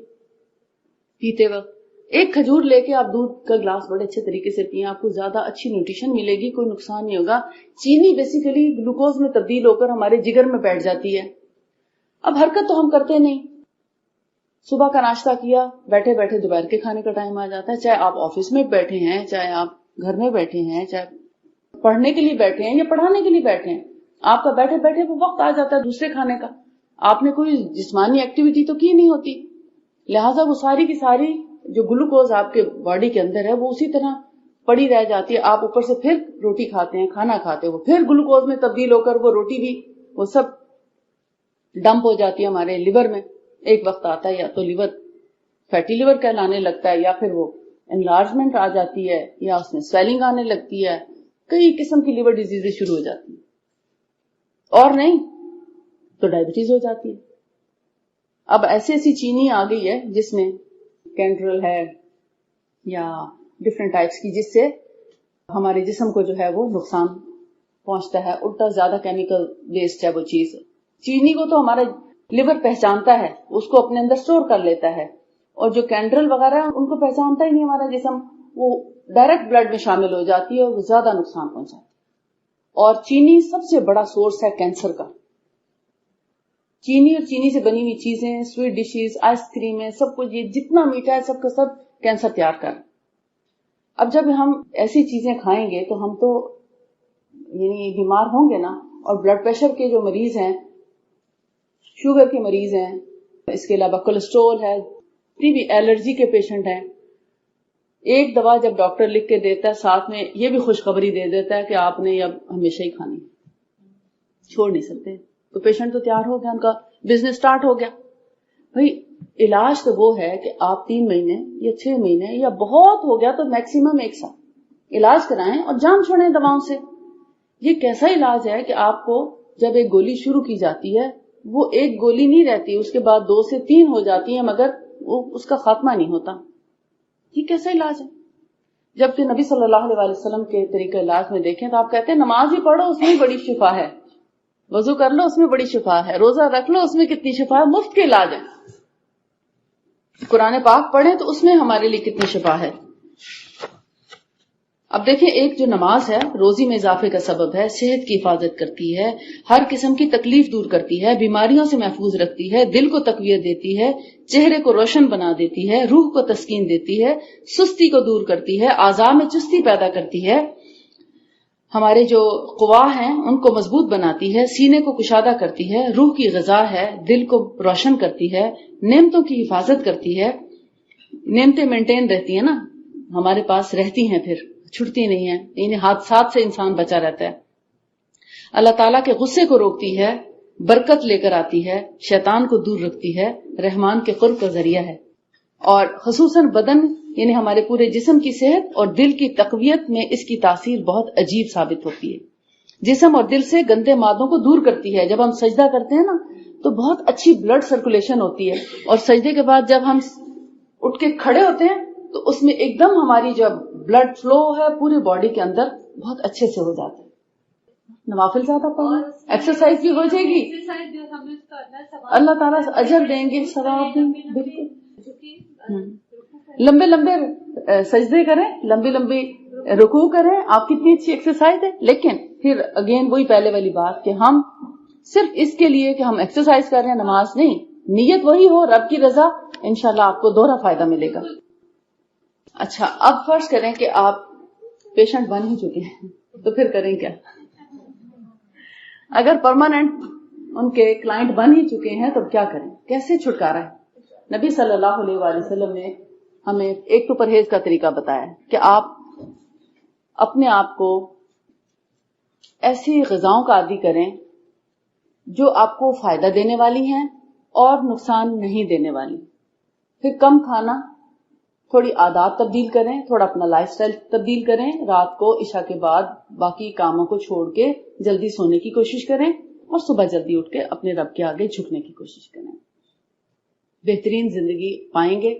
پیتے وقت. ایک کھجور لے کے آپ دودھ کا گلاس بڑے اچھے طریقے سے پیئیں، آپ کو زیادہ اچھی نیوٹریشن ملے گی، کوئی نقصان نہیں ہوگا. چینی بیسیکلی گلوکوز میں تبدیل ہو کر ہمارے جگر میں بیٹھ جاتی ہے. اب حرکت تو ہم کرتے نہیں. صبح کا ناشتہ کیا، بیٹھے بیٹھے دوپہر کے کھانے کا ٹائم آ جاتا ہے. چاہے آپ آفس میں بیٹھے ہیں، چاہے آپ گھر میں بیٹھے ہیں، چاہے پڑھنے کے لیے بیٹھے ہیں یا پڑھانے کے لیے بیٹھے ہیں، آپ کا بیٹھے بیٹھے وہ وقت آ جاتا ہے دوسرے کھانے کا. آپ نے کوئی جسمانی ایکٹیویٹی تو کی نہیں ہوتی، لہٰذا وہ ساری کی ساری جو گلوکوز آپ کے باڈی کے اندر ہے وہ اسی طرح پڑی رہ جاتی ہے. آپ اوپر سے پھر روٹی کھاتے ہیں، کھانا کھاتے ہیں، وہ پھر گلوکوز میں تبدیل ہو کر وہ روٹی بھی وہ سب ڈمپ ہو جاتی ہے ہمارے لیور میں. ایک وقت آتا ہے یا تو لیور فیٹی لیور کہلانے لگتا ہے، یا پھر وہ انلارجمنٹ آ جاتی ہے، یا اس میں سویلنگ آنے لگتی ہے، کئی قسم کی لیور ڈیزیزیں شروع ہو جاتی ہیں، اور نہیں تو ڈائبٹیز ہو جاتی ہے. اب ایسی چینی آ گئی ہے جس میں کینٹرل ہے یا ڈفرینٹ ٹائپس کی، جس سے ہمارے جسم کو جو ہے وہ نقصان پہنچتا ہے. الٹا زیادہ کیمیکل بیسڈ ہے وہ چیز. چینی کو تو ہمارا لیور پہچانتا ہے، اس کو اپنے اندر اسٹور کر لیتا ہے، اور جو کینٹرل وغیرہ ان کو پہچانتا ہی نہیں ہمارا جسم، وہ ڈائریکٹ بلڈ میں شامل ہو جاتی ہے اور وہ زیادہ نقصان پہنچاتی ہے. اور چینی سب سے بڑا سورس ہے کینسر کا. چینی اور چینی سے بنی ہوئی چیزیں، سویٹ ڈشز، آئس کریمیں، سب کچھ یہ جتنا میٹھا ہے سب کا سب کینسر تیار کر. اب جب ہم ایسی چیزیں کھائیں گے تو ہم تو یعنی بیمار ہوں گے نا. اور بلڈ پریشر کے جو مریض ہیں، شوگر کے مریض ہیں، اس کے علاوہ کولیسٹرول ہے، بھی الرجی کے پیشنٹ ہیں، ایک دوا جب ڈاکٹر لکھ کے دیتا ہے ساتھ میں یہ بھی خوشخبری دے دیتا ہے کہ آپ نے اب ہمیشہ ہی کھانی، چھوڑ نہیں سکتے. تو پیشنٹ تو تیار ہو گیا، ان کا بزنس سٹارٹ ہو گیا. بھائی علاج تو وہ ہے کہ آپ 3 مہینے یا 6 مہینے یا بہت ہو گیا تو میکسیمم 1 سال علاج کرائیں اور جان چھوڑیں دواؤں سے. یہ کیسا علاج ہے کہ آپ کو جب ایک گولی شروع کی جاتی ہے وہ ایک گولی نہیں رہتی، اس کے بعد 2 سے 3 ہو جاتی ہیں، مگر وہ اس کا خاتمہ نہیں ہوتا. یہ کیسا علاج ہے؟ جبکہ نبی صلی اللہ علیہ وسلم کے طریقہ علاج میں دیکھیں تو آپ کہتے ہیں نماز ہی پڑھو اس میں بڑی شفا ہے، وضو کر لو اس میں بڑی شفا ہے، روزہ رکھ لو اس میں کتنی شفا ہے، مفت کے علاج ہے. قرآن پاک پڑھیں تو اس میں ہمارے لیے کتنی شفا ہے. اب دیکھیں، ایک جو نماز ہے روزی میں اضافے کا سبب ہے، صحت کی حفاظت کرتی ہے، ہر قسم کی تکلیف دور کرتی ہے، بیماریوں سے محفوظ رکھتی ہے، دل کو تقویت دیتی ہے، چہرے کو روشن بنا دیتی ہے، روح کو تسکین دیتی ہے، سستی کو دور کرتی ہے، اعضاء میں چستی پیدا کرتی ہے، ہمارے جو قوا ہیں ان کو مضبوط بناتی ہے، سینے کو کشادہ کرتی ہے، روح کی غذا ہے، دل کو روشن کرتی ہے، نعمتوں کی حفاظت کرتی ہے. نعمتیں مینٹین رہتی ہیں نا ہمارے پاس، رہتی ہیں، پھر چھٹتی نہیں ہیں، یعنی حادثات سے انسان بچا رہتا ہے. اللہ تعالیٰ کے غصے کو روکتی ہے، برکت لے کر آتی ہے، شیطان کو دور رکھتی ہے، رحمان کے قرب کا ذریعہ ہے. اور خصوصاً بدن یعنی ہمارے پورے جسم کی صحت اور دل کی تقویت میں اس کی تاثیر بہت عجیب ثابت ہوتی ہے. جسم اور دل سے گندے مادوں کو دور کرتی ہے. جب ہم سجدہ کرتے ہیں نا تو بہت اچھی بلڈ سرکولیشن ہوتی ہے، اور سجدے کے بعد جب ہم اٹھ کے کھڑے ہوتے ہیں تو اس میں ایک دم ہماری جو بلڈ فلو ہے پوری باڈی کے اندر بہت اچھے سے ہو جاتا ہے. نوافل زیادہ پڑھیں، ایکسرسائز بھی ہو جائے گی، اللہ تعالیٰ اجر دیں گے، ثواب دیں گے. بالکل لمبے لمبے سجدے کریں، لمبی لمبی رکوع کریں، آپ کتنی اچھی ایکسرسائز ہے. لیکن پھر اگین وہی پہلے والی بات کہ ہم صرف اس کے لیے کہ ہم ایکسرسائز کر رہے ہیں نماز نہیں، نیت وہی ہو رب کی رضا، انشاءاللہ آپ کو دوہرا فائدہ ملے گا. اچھا، اب فرض کریں کہ آپ پیشنٹ بن ہی چکے ہیں تو پھر کریں کیا؟ اگر پرماننٹ ان کے کلائنٹ بن ہی چکے ہیں تو کیا کریں، کیسے چھٹکارا ہے؟ نبی صلی اللہ علیہ وآلہ وسلم نے ہمیں ایک تو پرہیز کا طریقہ بتایا ہے کہ آپ اپنے آپ کو ایسی غذاؤں کا عادی کریں جو آپ کو فائدہ دینے والی ہیں اور نقصان نہیں دینے والی. پھر کم کھانا، تھوڑی عادات تبدیل کریں، تھوڑا اپنا لائف سٹائل تبدیل کریں، رات کو عشاء کے بعد باقی کاموں کو چھوڑ کے جلدی سونے کی کوشش کریں اور صبح جلدی اٹھ کے اپنے رب کے آگے جھکنے کی کوشش کریں. بہترین زندگی پائیں گے،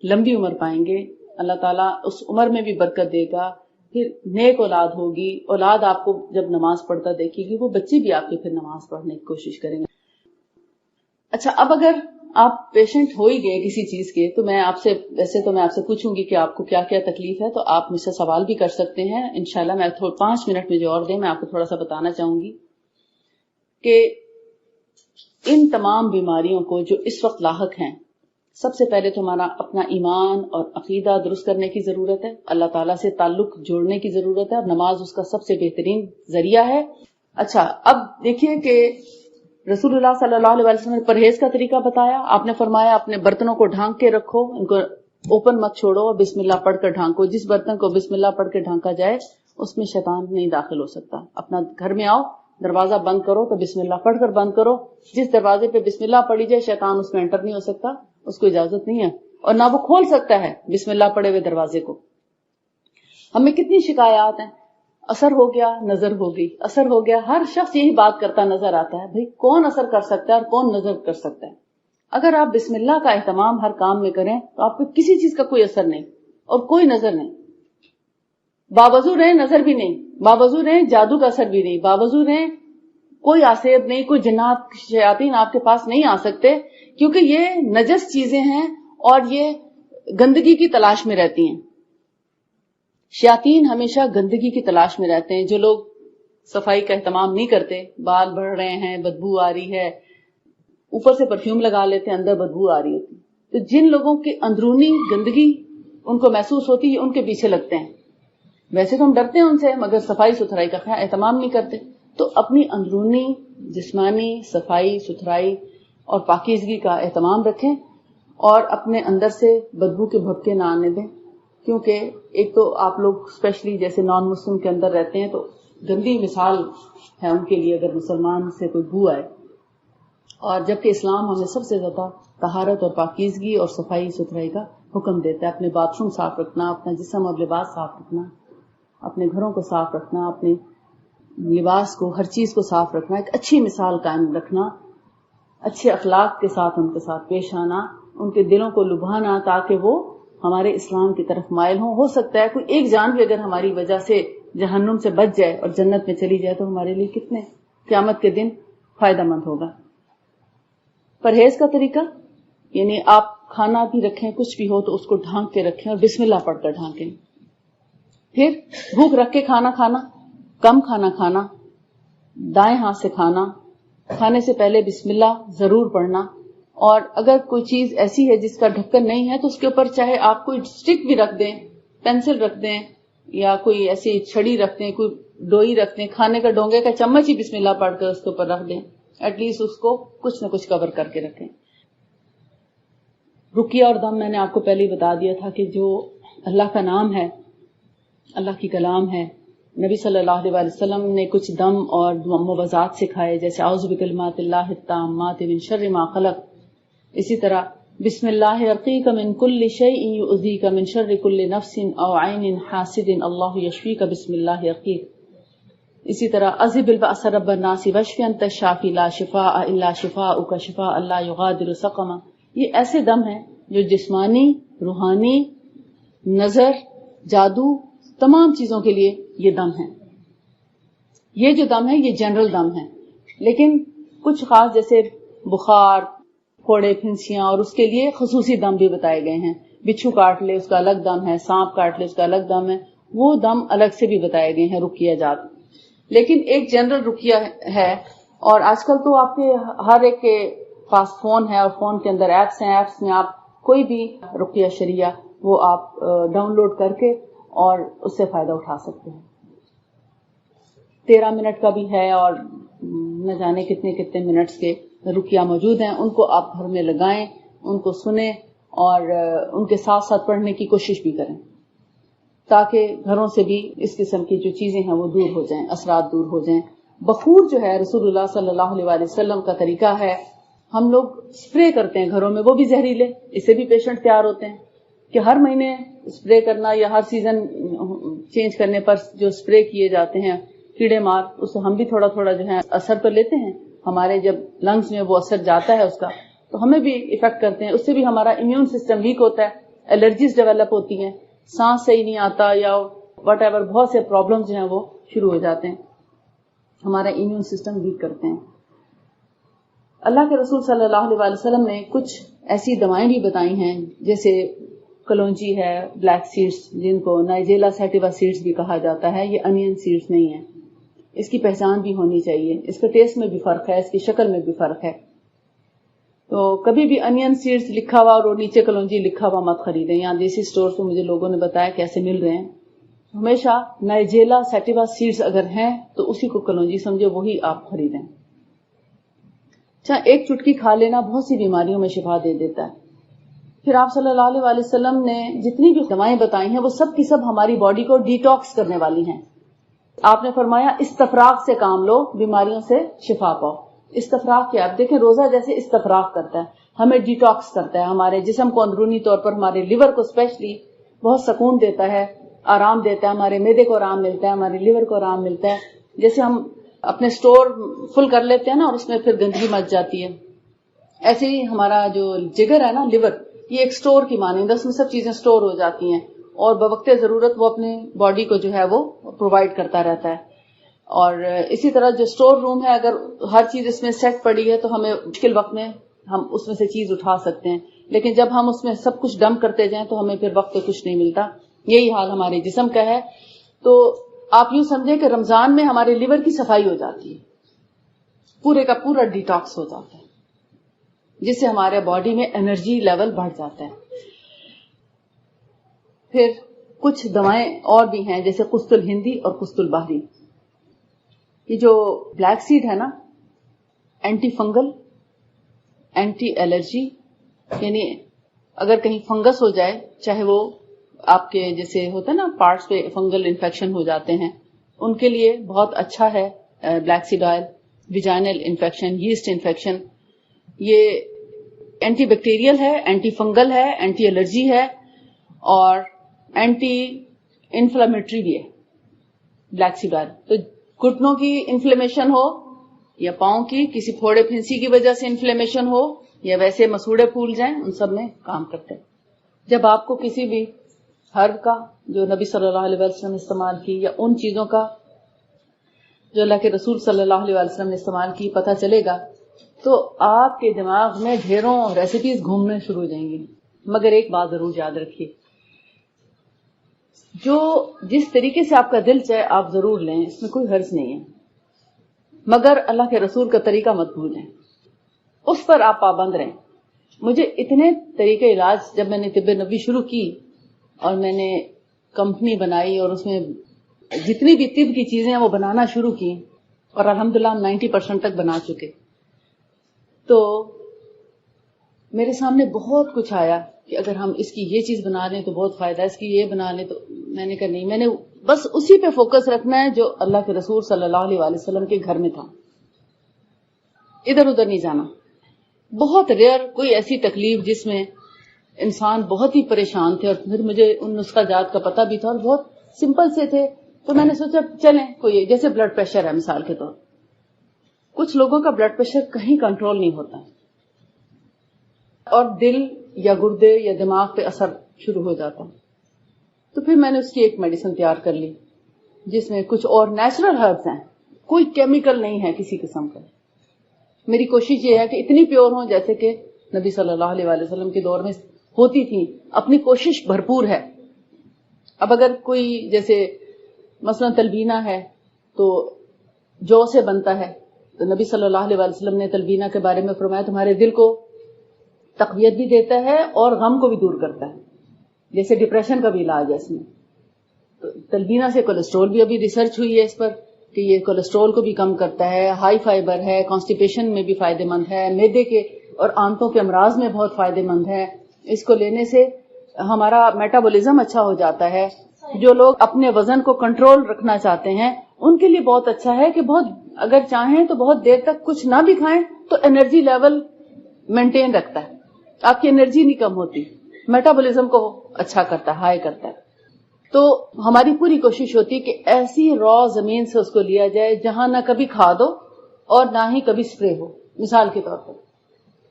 لمبی عمر پائیں گے، اللہ تعالیٰ اس عمر میں بھی برکت دے گا. پھر نیک اولاد ہوگی، اولاد آپ کو جب نماز پڑھتا دیکھے گی، وہ بچے بھی آپ کے پھر نماز پڑھنے کی کوشش کریں گے. اچھا، اب اگر آپ پیشنٹ ہو ہی گئے کسی چیز کے تو میں آپ سے پوچھوں گی کہ آپ کو کیا کیا تکلیف ہے، تو آپ مجھ سے سوال بھی کر سکتے ہیں. انشاءاللہ میں 5 منٹ میں جو اور دیں میں آپ کو تھوڑا سا بتانا چاہوں گی کہ ان تمام بیماریوں کو جو اس وقت لاحق ہیں، سب سے پہلے تو ہمارا اپنا ایمان اور عقیدہ درست کرنے کی ضرورت ہے، اللہ تعالیٰ سے تعلق جوڑنے کی ضرورت ہے، اور نماز اس کا سب سے بہترین ذریعہ ہے. اچھا، اب دیکھیے کہ رسول اللہ صلی اللہ علیہ وسلم نے پرہیز کا طریقہ بتایا. آپ نے فرمایا اپنے برتنوں کو ڈھانک کے رکھو, ان کو اوپن مت چھوڑو, اور بسم اللہ پڑھ کر ڈھانکو. جس برتن کو بسم اللہ پڑھ کے ڈھانکا جائے اس میں شیطان نہیں داخل ہو سکتا. اپنا گھر میں آؤ, دروازہ بند کرو تو بسم اللہ پڑھ کر بند کرو. جس دروازے پہ بسم اللہ پڑھی جائے شیطان اس میں انٹر نہیں ہو سکتا, اس کو اجازت نہیں ہے, اور نہ وہ کھول سکتا ہے بسم اللہ پڑھے ہوئے دروازے کو. ہمیں کتنی شکایات ہیں, اثر ہو گیا, نظر ہو گئی, اثر ہو گیا. ہر شخص یہی بات کرتا نظر آتا ہے. بھئی کون اثر کر سکتا ہے اور کون نظر کر سکتا ہے؟ اگر آپ بسم اللہ کا اہتمام ہر کام میں کریں تو آپ کو کسی چیز کا کوئی اثر نہیں اور کوئی نظر نہیں. باوضو رہیں نظر بھی نہیں, باوضو رہیں جادو کا اثر بھی نہیں, باوضو رہیں کوئی آسیب نہیں, کوئی جنات شیاطین آپ کے پاس نہیں آ سکتے, کیونکہ یہ نجس چیزیں ہیں اور یہ گندگی کی تلاش میں رہتی ہیں. شیاطین ہمیشہ گندگی کی تلاش میں رہتے ہیں. جو لوگ صفائی کا اہتمام نہیں کرتے, بال بڑھ رہے ہیں, بدبو آ رہی ہے, اوپر سے پرفیوم لگا لیتے ہیں, اندر بدبو آ رہی ہوتی, تو جن لوگوں کی اندرونی گندگی ان کو محسوس ہوتی ہے ان کے پیچھے لگتے ہیں. ویسے تو ہم ڈرتے ہیں ان سے, مگر صفائی ستھرائی کا اہتمام نہیں کرتے. تو اپنی اندرونی جسمانی صفائی ستھرائی اور پاکیزگی کا اہتمام رکھیں, اور اپنے اندر سے بدبو کے بھپکے نہ آنے دیں. کیونکہ ایک تو آپ لوگ اسپیشلی جیسے نان مسلم کے اندر رہتے ہیں تو گندی مثال ہے ان کے لیے اگر مسلمان سے کوئی بو آئے. اور جبکہ اسلام ہمیں سب سے زیادہ طہارت اور پاکیزگی اور صفائی ستھرائی کا حکم دیتا ہے. اپنے باتھ روم صاف رکھنا, اپنا جسم اور لباس صاف رکھنا, اپنے گھروں کو صاف رکھنا, اپنے لباس کو, ہر چیز کو صاف رکھنا, ایک اچھی مثال قائم رکھنا, اچھے اخلاق کے ساتھ ان کے ساتھ پیش آنا, ان کے دلوں کو لبھانا تاکہ وہ ہمارے اسلام کی طرف مائل ہوں. ہو سکتا ہے کوئی ایک جان بھی اگر ہماری وجہ سے جہنم سے بچ جائے اور جنت میں چلی جائے تو ہمارے لیے کتنے قیامت کے دن فائدہ مند ہوگا. پرہیز کا طریقہ یعنی آپ کھانا بھی رکھیں, کچھ بھی ہو تو اس کو ڈھانک کے رکھیں اور بسم اللہ پڑھ کر ڈھانکیں. پھر بھوک رکھ کے کھانا کھانا, کم کھانا کھانا, دائیں ہاتھ سے کھانا, کھانے سے پہلے بسم اللہ ضرور پڑھنا. اور اگر کوئی چیز ایسی ہے جس کا ڈھکن نہیں ہے تو اس کے اوپر چاہے آپ کوئی اسٹک بھی رکھ دیں, پینسل رکھ دیں, یا کوئی ایسی چھڑی رکھ دیں, کوئی ڈوئی رکھ دیں, کھانے کا ڈونگے کا چمچ ہی بسم اللہ پڑھ کر اس کے اوپر رکھ دیں. ایٹ لیسٹ اس کو کچھ نہ کچھ کور کر کے رکھیں. رقیہ اور دم میں نے آپ کو پہلے ہی بتا دیا تھا کہ جو اللہ کا نام ہے, اللہ کی کلام ہے, نبی صلی اللہ علیہ وسلم نے کچھ دم اور موضوعات سکھائے, جیسے اعوذ بکلمات اللہ التامات من شر ما خلق. اسی طرح بسم اللہ ارقیک من کل شیء یؤذیک من شر کل نفس او عین حاسد اللہ یشفیک بسم اللہ ارقیک. اسی طرح اذهب البأس رب الناس واشف انت الشافی لا شفاء الا شفاؤک شفاء لا یغادر سقما. یہ ایسے دم ہیں جو جسمانی, روحانی, نظر, جادو, تمام چیزوں کے لیے یہ دم ہے. یہ جو دم ہے یہ جنرل دم ہے, لیکن کچھ خاص جیسے بخار, پھوڑے, پھنسیاں, اور اس کے لیے خصوصی دم بھی بتائے گئے ہیں. بچھو کاٹ لے اس کا الگ دم ہے, سانپ کاٹ لے اس کا الگ دم ہے, وہ دم الگ سے بھی بتائے گئے ہیں رقیہ جات. لیکن ایک جنرل رقیہ ہے, اور آج کل تو آپ کے ہر ایک کے پاس فون ہے اور فون کے اندر ایپس ہیں. ایپس میں آپ کوئی بھی رقیہ شریعہ وہ آپ ڈاؤن لوڈ کر کے اور اس سے فائدہ اٹھا سکتے ہیں. 13 منٹ کا بھی ہے اور نہ جانے کتنے کتنے منٹس کے رقیہ موجود ہیں. ان کو آپ گھر میں لگائیں, ان کو سنیں اور ان کے ساتھ ساتھ پڑھنے کی کوشش بھی کریں, تاکہ گھروں سے بھی اس قسم کی جو چیزیں ہیں وہ دور ہو جائیں, اثرات دور ہو جائیں. بخور جو ہے رسول اللہ صلی اللہ علیہ وسلم کا طریقہ ہے, ہم لوگ اسپرے کرتے ہیں گھروں میں, وہ بھی زہریلے, اس سے بھی پیشنٹ تیار ہوتے ہیں کہ ہر مہینے اسپرے کرنا یا ہر سیزن چینج کرنے پر جو اسپرے کیے جاتے ہیں کیڑے مار, اس سے ہم بھی تھوڑا تھوڑا جو ہے اثر تو لیتے ہیں. ہمارے جب لنگز میں وہ اثر جاتا ہے اس کا تو ہمیں بھی افیکٹ کرتے ہیں, اس سے بھی ہمارا امیون سسٹم ویک ہوتا ہے, الرجیز ڈیولپ ہوتی ہیں, سانس صحیح نہیں آتا, یا وٹ ایور بہت سے پرابلم جو ہیں وہ شروع ہو جاتے ہیں, ہمارا امیون سسٹم ویک کرتے ہیں. اللہ کے رسول صلی اللہ علیہ وسلم نے کچھ ایسی دوائیں بھی بتائی ہیں, جیسے کلونجی ہے, بلیک سیڈز جن کو نائجیلا سیٹیوا سیڈز بھی کہا جاتا ہے, یہ انین سیڈز نہیں ہیں. اس کی پہچان بھی ہونی چاہیے, اس کے ٹیسٹ میں بھی فرق ہے, اس کی شکل میں بھی فرق ہے. تو کبھی بھی انین سیڈز لکھا ہوا اور نیچے کلونجی لکھا ہوا مت خریدیں. یہاں دیسی سٹور سے مجھے لوگوں نے بتایا کیسے مل رہے ہیں. ہمیشہ نائجیلا سیٹیوا سیڈز اگر ہیں تو اسی کو کلونجی سمجھو, وہی آپ خریدیں. چاہے ایک چٹکی کھا لینا بہت سی بیماریوں میں شفا دے دیتا ہے. پھر آپ صلی اللہ علیہ وسلم نے جتنی بھی دوائیں بتائی ہیں وہ سب کی سب ہماری باڈی کو ڈیٹاکس کرنے والی ہیں. آپ نے فرمایا استفراغ سے کام لو، بیماریوں سے شفا پاؤ. استفراغ کیا؟ آپ دیکھیں روزہ جیسے استفراغ کرتا ہے، ہمیں ڈیٹاکس کرتا ہے، ہمارے جسم کو اندرونی طور پر، ہمارے لیور کو اسپیشلی بہت سکون دیتا ہے، آرام دیتا ہے، ہمارے معدے کو آرام ملتا ہے، ہمارے لیور کو آرام ملتا ہے. جیسے ہم اپنے سٹور فل کر لیتے ہیں نا اور اس میں پھر گندگی مچ جاتی ہے، ایسے ہی ہمارا جو جگر ہے نا، لیور، یہ ایک سٹور کی مانند ہے، اس میں سب چیزیں سٹور ہو جاتی ہیں اور بوقت ضرورت وہ اپنے باڈی کو جو ہے وہ پرووائڈ کرتا رہتا ہے. اور اسی طرح جو سٹور روم ہے، اگر ہر چیز اس میں سیٹ پڑی ہے تو ہمیں مشکل وقت میں ہم اس میں سے چیز اٹھا سکتے ہیں، لیکن جب ہم اس میں سب کچھ ڈمپ کرتے جائیں تو ہمیں پھر وقت پہ کچھ نہیں ملتا. یہی حال ہمارے جسم کا ہے. تو آپ یوں سمجھیں کہ رمضان میں ہمارے لیور کی صفائی ہو جاتی ہے، پورے کا پورا ڈیٹاکس ہو جاتا ہے، جس سے ہمارے باڈی میں انرجی لیول بڑھ جاتا ہے. پھر کچھ دوائیں اور بھی ہیں جیسے قسط الہندی اور قسط البحری. یہ جو بلیک سیڈ ہے نا، اینٹی فنگل، اینٹی الرجی، یعنی اگر کہیں فنگس ہو جائے، چاہے وہ آپ کے جیسے ہوتا ہے نا پارٹس پہ فنگل انفیکشن ہو جاتے ہیں، ان کے لیے بہت اچھا ہے black seed oil. Vaginal infection, یسٹ infection, یہ اینٹی بیکٹیریل ہے، اینٹی فنگل ہے، اینٹی الرجی ہے اور اینٹی انفلامیٹری بھی ہے بلیک سیڈ آئل. تو گھٹنوں کی انفلیمیشن ہو یا پاؤں کی کسی پھوڑے پھنسی کی وجہ سے انفلیمیشن ہو یا ویسے مسوڑے پھول جائیں، ان سب میں کام کرتے ہیں. جب آپ کو کسی بھی ہرب کا جو نبی صلی اللہ علیہ وسلم نے استعمال کی یا ان چیزوں کا جو اللہ کے رسول صلی اللہ علیہ وسلم نے استعمال کی پتہ چلے گا تو آپ کے دماغ میں ڈھیروں ریسیپیز گھومنے شروع ہو جائیں گی. مگر ایک بات ضرور یاد رکھیے، جو جس طریقے سے آپ کا دل چاہے آپ ضرور لیں، اس میں کوئی حرج نہیں ہے، مگر اللہ کے رسول کا طریقہ مت بھولیں، اس پر آپ پابند رہیں. مجھے اتنے طریقے علاج جب میں نے طب نبوی شروع کی اور میں نے کمپنی بنائی اور اس میں جتنی بھی طب کی چیزیں ہیں وہ بنانا شروع کی اور الحمدللہ ہم 90% تک بنا چکے، تو میرے سامنے بہت کچھ آیا کہ اگر ہم اس کی یہ چیز بنا لیں تو بہت فائدہ ہے، اس کی یہ بنا لیں. تو میں نے کہا نہیں، میں نے بس اسی پہ فوکس رکھنا ہے جو اللہ کے رسول صلی اللہ علیہ وسلم کے گھر میں تھا، ادھر ادھر نہیں جانا. بہت ریئر کوئی ایسی تکلیف جس میں انسان بہت ہی پریشان تھے اور پھر مجھے ان نسخہ جات کا پتہ بھی تھا اور بہت سمپل سے تھے، تو میں نے سوچا چلیں کوئی، جیسے بلڈ پریشر ہے مثال کے طور، کچھ لوگوں کا بلڈ پریشر کہیں کنٹرول نہیں ہوتا اور دل یا گردے یا دماغ پہ اثر شروع ہو جاتا، تو پھر میں نے اس کی ایک میڈیسن تیار کر لی جس میں کچھ اور نیچرل ہربز ہیں، کوئی کیمیکل نہیں ہے کسی قسم کا. میری کوشش یہ ہے کہ اتنی پیور ہوں جیسے کہ نبی صلی اللہ علیہ وسلم کے دور میں ہوتی تھی. اپنی کوشش بھرپور ہے. اب اگر کوئی جیسے مثلا تلبینہ ہے تو جو سے بنتا ہے، تو نبی صلی اللہ علیہ وسلم نے تلبینہ کے بارے میں فرمایا تمہارے دل کو تقویت بھی دیتا ہے اور غم کو بھی دور کرتا ہے، جیسے ڈپریشن کا بھی علاج ہے اس میں. تلبینہ سے کولیسٹرول بھی ابھی ریسرچ ہوئی ہے اس پر کہ یہ کولیسٹرول کو بھی کم کرتا ہے، ہائی فائبر ہے، کانسٹیپیشن میں بھی فائدہ مند ہے، معدے کے اور آنتوں کے امراض میں بہت فائدہ مند ہے. اس کو لینے سے ہمارا میٹابولزم اچھا ہو جاتا ہے. جو لوگ اپنے وزن کو کنٹرول رکھنا چاہتے ہیں ان کے لیے بہت اچھا ہے کہ بہت اگر چاہیں تو بہت دیر تک کچھ نہ بھی کھائیں تو انرجی لیول مینٹین رکھتا ہے، آپ کی انرجی نہیں کم ہوتی، میٹابولزم کو اچھا کرتا ہے، ہائی کرتا ہے. تو ہماری پوری کوشش ہوتی ہے کہ ایسی را زمین سے اس کو لیا جائے جہاں نہ کبھی کھاد ہو اور نہ ہی کبھی سپرے ہو. مثال کے طور پر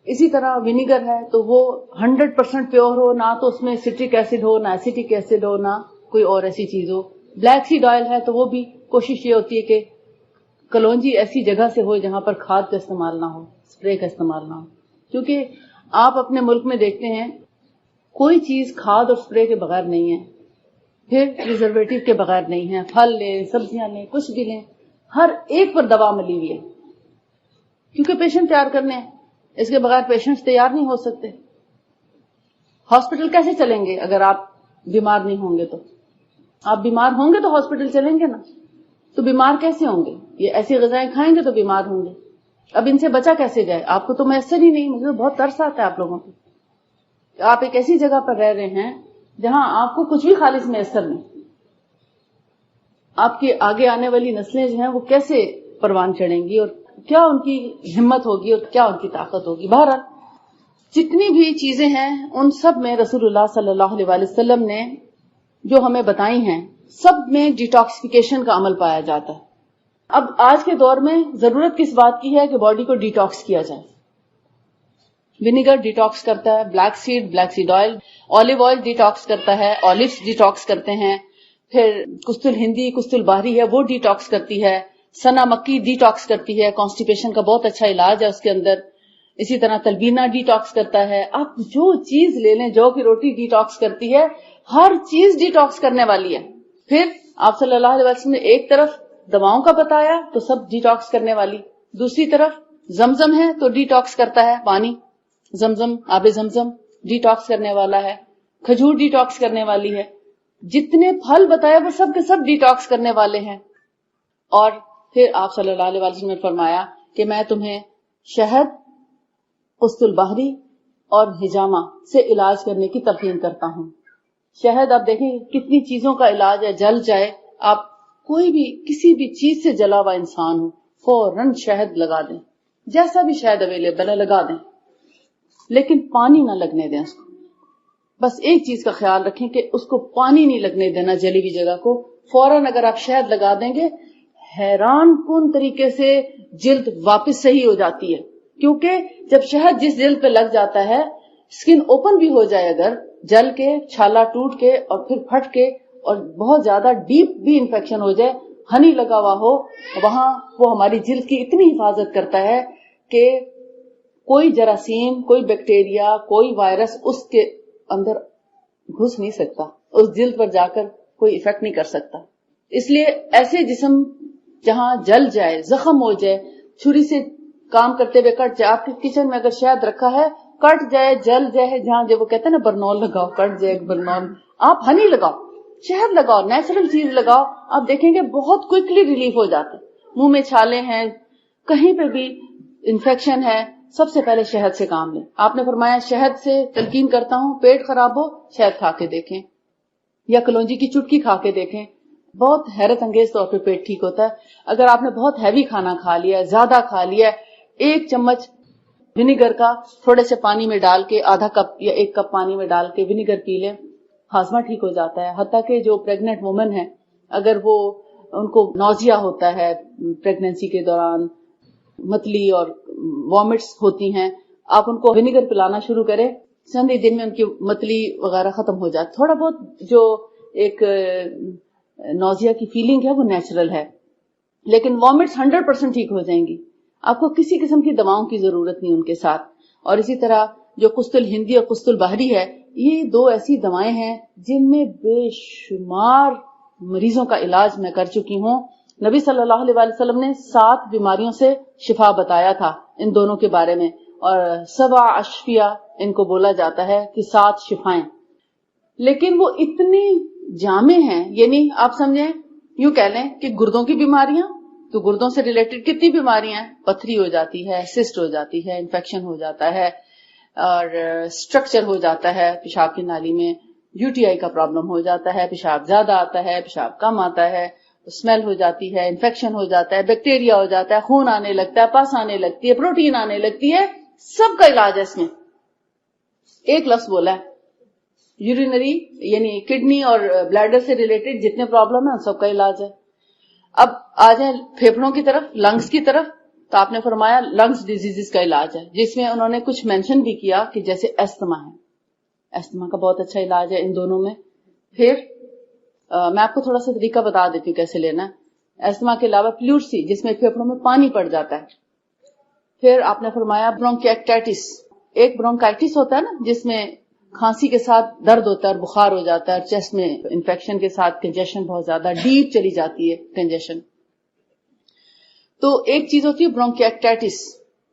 اسی طرح ونیگر ہے تو وہ 100% پیور ہو، نہ تو اس میں سٹرک ایسڈ ہو، نہ ایسیٹک ایسڈ ہو، نہ کوئی اور ایسی چیز ہو. بلیک سیڈ آئل ہے تو وہ بھی کوشش یہ ہوتی ہے کہ کلونجی ایسی جگہ سے ہو جہاں پر کھاد کا استعمال نہ ہو، سپرے کا استعمال نہ ہو. کیونکہ آپ اپنے ملک میں دیکھتے ہیں کوئی چیز کھاد اور سپرے کے بغیر نہیں ہے، پھر پریزرویٹو کے بغیر نہیں ہے. پھل لیں، سبزیاں لیں، کچھ بھی لیں، ہر ایک پر دوا ملی ہوئی ہے کیونکہ پیشنٹ تیار کرنے ہیں. اس کے بغیر پیشنٹس تیار نہیں ہو سکتے. ہاسپٹل کیسے چلیں گے اگر آپ بیمار نہیں ہوں گے؟ تو آپ بیمار ہوں گے تو ہاسپٹل چلیں گے نا، تو بیمار کیسے ہوں گے؟ یہ ایسی غذائیں کھائیں گے تو بیمار ہوں گے. اب ان سے بچا کیسے جائے؟ آپ کو تو میسر ہی نہیں. مجھے بہت ترس آتا ہے آپ لوگوں کو. آپ ایک ایسی جگہ پر رہ رہے ہیں جہاں آپ کو کچھ بھی خالص میسر نہیں. آپ کی آگے آنے والی نسلیں جو ہیں وہ کیسے پروان چڑھیں گی، اور کیا ان کی ہمت ہوگی اور کیا ان کی طاقت ہوگی. بہرحال جتنی بھی چیزیں ہیں ان سب میں رسول اللہ صلی اللہ علیہ وسلم نے جو ہمیں بتائی ہیں سب میں ڈیٹاکسیفیکیشن کا عمل پایا جاتا ہے. اب آج کے دور میں ضرورت کس بات کی ہے کہ باڈی کو ڈیٹاکس کیا جائے. ونیگر ڈیٹاکس کرتا ہے، black seed oil, olive oil detox کرتا ہے، آلیوز ڈیٹاکس کرتے ہیں، پھر کستل ہندی کستل باہری ہے وہ ڈیٹاکس کرتی ہے، سنا مکی ڈیٹاکس کرتی ہے، کانسٹیپیشن کا بہت اچھا علاج ہے اس کے اندر. اسی طرح تلبینہ ڈیٹاکس کرتا ہے. آپ جو چیز لے لیں، جو کی روٹی ڈیٹاکس کرتی ہے، ہر چیز ڈیٹاکس کرنے والی ہے. پھر آپ صلی اللہ علیہ وسلم نے ایک طرف دواؤں کا بتایا تو سب ڈیٹاکس کرنے والی، دوسری طرف زمزم ہے تو ڈیٹاکس کرتا ہے پانی، زمزم آب زمزم ڈیٹاکس کرنے والا ہے، کھجور ڈیٹاکس کرنے والی ہے، جتنے پھل بتائے وہ سب کے سب ڈیٹاکس کرنے والے ہیں. اور پھر آپ صلی اللہ علیہ وسلم نے فرمایا کہ میں تمہیں شہد، قسط البحری اور حجامہ سے علاج کرنے کی تلقین کرتا ہوں. شہد آپ دیکھیں کتنی چیزوں کا علاج ہے. جل جائے، آپ کوئی بھی کسی بھی چیز سے جلا ہوا انسان ہو فوراً شہد لگا دیں، جیسا بھی شہد اویلیبل ہے لگا دیں، لیکن پانی نہ لگنے دیں اس کو. بس ایک چیز کا خیال رکھیں کہ اس کو پانی نہیں لگنے دینا جلی ہوئی جگہ کو. فوراً اگر آپ شہد لگا دیں گے حیران کن طریقے سے جلد واپس صحیح ہو جاتی ہے. کیونکہ جب شہد جس جلد پہ لگ جاتا ہے، اسکن اوپن بھی ہو جائے اگر جل کے، چھالا ٹوٹ کے اور پھر پھٹ کے اور بہت زیادہ ڈیپ بھی انفیکشن ہو جائے، ہنی لگا ہوا ہو وہاں، وہ ہماری جلد کی اتنی حفاظت کرتا ہے کہ کوئی جراثیم، کوئی بیکٹیریا، کوئی وائرس اس کے اندر گھس نہیں سکتا، اس جلد پر جا کر کوئی افیکٹ نہیں کر سکتا. اس لیے ایسے جسم جہاں جل جائے، زخم ہو جائے، چھری سے کام کرتے ہوئے کٹ جائے، آپ کے کچن میں اگر شہد رکھا ہے کٹ جائے، جل جائے، جہاں جو وہ کہتے ہیں نا برنول لگاؤ، کٹ جائے برنول، آپ ہنی لگاؤ، شہد لگاؤ، نیچرل چیز لگاؤ، آپ دیکھیں گے بہت کوئکلی ریلیف ہو جاتا ہے. منہ میں چھالے ہیں، کہیں پہ بھی انفیکشن ہے، سب سے پہلے شہد سے کام لیں. آپ نے فرمایا شہد سے تلقین کرتا ہوں، پیٹ خراب ہو شہد کھا کے دیکھیں یا کلونجی کی چٹکی کھا کے دیکھیں، بہت حیرت انگیز طور پہ پیٹ ٹھیک ہوتا ہے. اگر آپ نے بہت ہیوی کھانا کھا لیا، زیادہ کھا لیا، 1 چمچ ونیگر کا تھوڑے سے پانی میں ڈال کے، آدھا کپ یا 1 کپ پانی میں ڈال کے ونیگر پی لیں، ہاضمہ ٹھیک ہو جاتا ہے. حتیٰ کہ جو پریگننٹ وومن ہے، اگر وہ ان کو نوزیا ہوتا ہے پریگننسی کے دوران، متلی اور وامٹس ہوتی ہیں، آپ ان کو ونیگر پلانا شروع کریں، چند ہی دن میں ان کی متلی وغیرہ ختم ہو جاتی. تھوڑا بہت جو ایک نوزیا کی فیلنگ ہے وہ نیچرل ہے، لیکن وامٹس 100% ٹھیک ہو جائیں گی. آپ کو کسی قسم کی دواؤں کی ضرورت نہیں ان کے ساتھ. اور اسی طرح جو قسط ہندی اور قسط باہری ہے، یہ 2 ایسی دوائیں ہیں جن میں بے شمار مریضوں کا علاج میں کر چکی ہوں. نبی صلی اللہ علیہ وسلم نے 7 بیماریوں سے شفا بتایا تھا ان دونوں کے بارے میں، اور 7 اشفیہ ان کو بولا جاتا ہے کہ 7 شفائیں. لیکن وہ اتنی جامع ہیں، یعنی آپ سمجھیں یوں کہہ لیں کہ گردوں کی بیماریاں، تو گردوں سے ریلیٹڈ کتنی بیماریاں ہیں، پتھری ہو جاتی ہے، سسٹ ہو جاتی ہے، انفیکشن ہو جاتا ہے، اور اسٹرکچر ہو جاتا ہے پیشاب کی نالی میں، UTI کا پرابلم ہو جاتا ہے، پیشاب زیادہ آتا ہے، پیشاب کم آتا ہے، اسمیل ہو جاتی ہے، انفیکشن ہو جاتا ہے، بیکٹیریا ہو جاتا ہے، خون آنے لگتا ہے، پس آنے لگتی ہے، پروٹین آنے لگتی ہے. سب کا علاج ہے اس میں. ایک لفظ بولا ہے یورینری، یعنی کڈنی اور بلیڈر سے ریلیٹڈ جتنے پرابلم ہیں ان سب کا علاج ہے. اب آ جائیں پھیپھڑوں کی طرف، لنگس کی طرف، تو آپ نے فرمایا لنگس ڈیزیز کا علاج ہے، جس میں انہوں نے کچھ مینشن بھی کیا کہ جیسے ایستما ہے، ایستما کا بہت اچھا علاج ہے ان دونوں میں. پھر میں آپ کو تھوڑا سا طریقہ بتا دیتی ہوں کیسے لینا ہے. ایستما کے علاوہ پلیورسی، جس میں پھیپھڑوں میں پانی پڑ جاتا ہے. پھر آپ نے فرمایا برونکیکٹائٹس، ایک برونکائٹس ہوتا ہے نا جس میں کھانسی کے ساتھ درد ہوتا ہے اور بخار ہو جاتا ہے، اور چیسٹ میں انفیکشن کے ساتھ کنجیشن بہت زیادہ ڈیپ چلی جاتی ہے کنجیشن. تو ایک چیز ہوتی ہے برونکیکٹائٹس،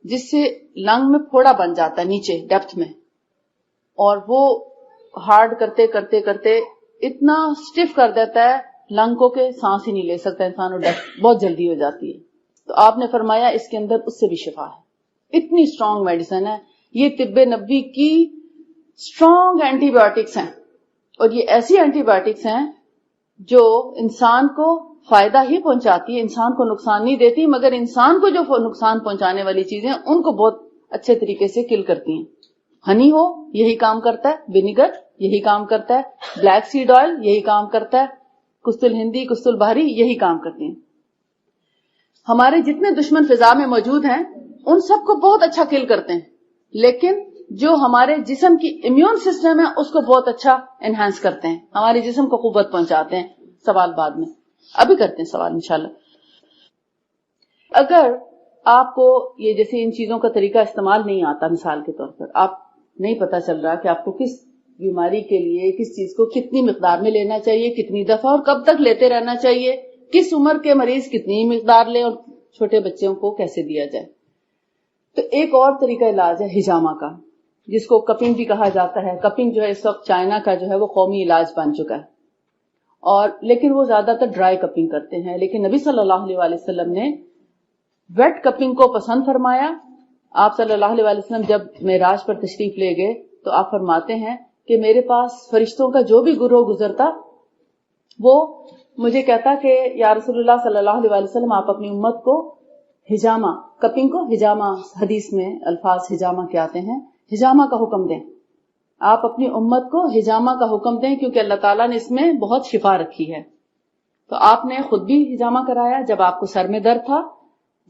جس سے لنگ میں پھوڑا بن جاتا ہے نیچے ڈیپتھ میں، اور وہ ہارڈ کرتے کرتے کرتے اتنا سٹف کر دیتا ہے لنگ کو کہ سانس ہی نہیں لے سکتا انسان، اور ڈیتھ بہت جلدی ہو جاتی ہے. تو آپ نے فرمایا اس کے اندر اس سے بھی شفا ہے. اتنی اسٹرانگ میڈیسن ہے یہ. طب نبوی کی اسٹرانگ اینٹی بایوٹکس ہیں, اور یہ ایسی اینٹی بایوٹکس ہیں جو انسان کو فائدہ ہی پہنچاتی ہے, انسان کو نقصان نہیں دیتی, مگر انسان کو جو نقصان پہنچانے والی چیزیں ان کو بہت اچھے طریقے سے کل کرتی ہیں. ہنی ہو یہی کام کرتا ہے, ونیگر یہی کام کرتا ہے, بلیک سیڈ آئل یہی کام کرتا ہے, کستل ہندی کستل بہاری یہی کام کرتے ہیں. ہمارے جتنے دشمن فضا میں موجود ہیں ان سب کو بہت اچھا کل کرتے ہیں, لیکن جو ہمارے جسم کی امیون سسٹم ہے اس کو بہت اچھا انہانس کرتے ہیں, ہمارے جسم کو قوت پہنچاتے ہیں. سوال بعد میں, ابھی کرتے ہیں سوال انشاءاللہ. اگر آپ کو یہ جیسے ان چیزوں کا طریقہ استعمال نہیں آتا, مثال کے طور پر آپ نہیں پتا چل رہا کہ آپ کو کس بیماری کے لیے کس چیز کو کتنی مقدار میں لینا چاہیے, کتنی دفعہ اور کب تک لیتے رہنا چاہیے, کس عمر کے مریض کتنی مقدار لیں اور چھوٹے بچوں کو کیسے دیا جائے, تو ایک اور طریقہ علاج ہے ہجامہ کا, جس کو کپنگ بھی کہا جاتا ہے. کپنگ جو ہے اس وقت چائنا کا جو ہے وہ قومی علاج بن چکا ہے, اور لیکن وہ زیادہ تر ڈرائی کپنگ کرتے ہیں. لیکن نبی صلی اللہ علیہ وسلم نے ویٹ کپنگ کو پسند فرمایا. آپ صلی اللہ علیہ وسلم جب معراج پر تشریف لے گئے تو آپ فرماتے ہیں کہ میرے پاس فرشتوں کا جو بھی گروہ گزرتا وہ مجھے کہتا کہ یا رسول اللہ صلی اللہ علیہ وسلم آپ اپنی امت کو ہجامہ, کپنگ کو ہجامہ, حدیث میں الفاظ ہجامہ کے آتے ہیں, ہجامہ کا حکم دیں. آپ اپنی امت کو ہجامہ کا حکم دیں کیونکہ اللہ تعالیٰ نے اس میں بہت شفا رکھی ہے. تو آپ نے خود بھی ہجامہ کرایا جب آپ کو سر میں درد تھا,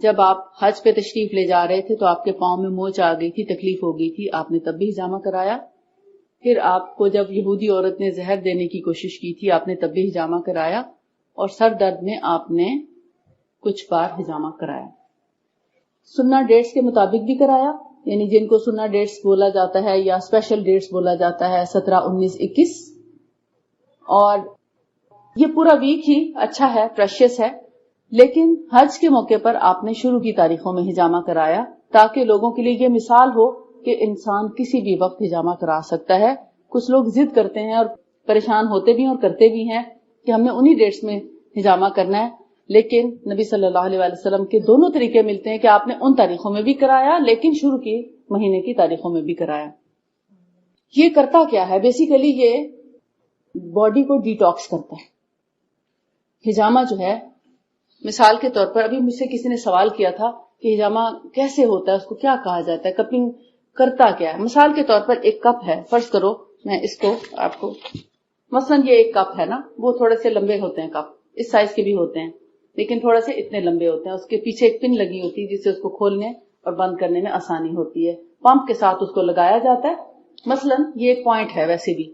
جب آپ حج پہ تشریف لے جا رہے تھے تو آپ کے پاؤں میں موچ آ گئی تھی, تکلیف ہو گئی تھی, آپ نے تب بھی ہجامہ کرایا. پھر آپ کو جب یہودی عورت نے زہر دینے کی کوشش کی تھی آپ نے تب بھی ہجامہ کرایا, اور سر درد میں آپ نے کچھ بار ہجامہ کرایا. سنہ ڈیٹس کے مطابق بھی کرایا, یعنی جن کو سنہ ڈیٹس بولا جاتا ہے یا اسپیشل ڈیٹس بولا جاتا ہے 17, 19, 21, اور یہ پورا ویک ہی اچھا ہے, پریشیس ہے. لیکن حج کے موقع پر آپ نے شروع کی تاریخوں میں ہجامہ کرایا تاکہ لوگوں کے لیے یہ مثال ہو کہ انسان کسی بھی وقت ہجامہ کرا سکتا ہے. کچھ لوگ ضد کرتے ہیں اور پریشان ہوتے بھی ہیں اور کرتے بھی ہیں کہ ہم نے انہی ڈیٹس میں ہجامہ کرنا ہے, لیکن نبی صلی اللہ علیہ وسلم کے دونوں طریقے ملتے ہیں کہ آپ نے ان تاریخوں میں بھی کرایا لیکن شروع کی مہینے کی تاریخوں میں بھی کرایا. یہ کرتا کیا ہے, بیسیکلی یہ باڈی کو ڈیٹاکس کرتا ہے. ہجامہ جو ہے مثال کے طور پر, ابھی مجھ سے کسی نے سوال کیا تھا کہ ہجامہ کیسے ہوتا ہے, اس کو کیا کہا جاتا ہے, کپنگ کرتا کیا ہے. مثال کے طور پر ایک کپ ہے, فرض کرو میں اس کو آپ کو, مثلاً یہ ایک کپ ہے نا, وہ تھوڑے سے لمبے ہوتے ہیں کپ, اس سائز کے بھی ہوتے ہیں لیکن تھوڑے سے اتنے لمبے ہوتے ہیں. اس کے پیچھے ایک پن لگی ہوتی ہے جس سے اس کو کھولنے اور بند کرنے میں آسانی ہوتی ہے. پمپ کے ساتھ اس کو لگایا جاتا ہے. مثلاً یہ ایک پوائنٹ ہے, ویسے بھی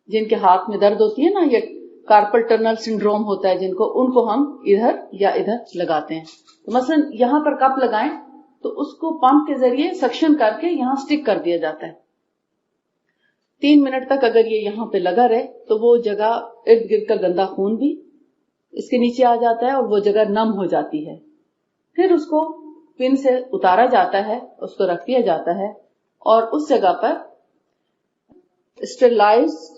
جن کے ہاتھ میں درد ہوتی ہے نا, یہ کارپل ٹنل سنڈروم ہوتا ہے جن کو, ان کو ہم ادھر یا ادھر لگاتے ہیں. تو مثلا یہاں پر کپ لگائیں تو اس کو پمپ کے ذریعے سکشن کر کے یہاں سٹک کر دیا جاتا ہے. 3 منٹ تک اگر یہ یہاں پہ لگا رہے تو وہ جگہ ارد گرد کا گندا خون بھی اس کے نیچے آ جاتا ہے اور وہ جگہ نم ہو جاتی ہے. پھر اس کو پن سے اتارا جاتا ہے, اس کو رکھ دیا جاتا ہے, اور اس جگہ پر اسٹرلائزڈ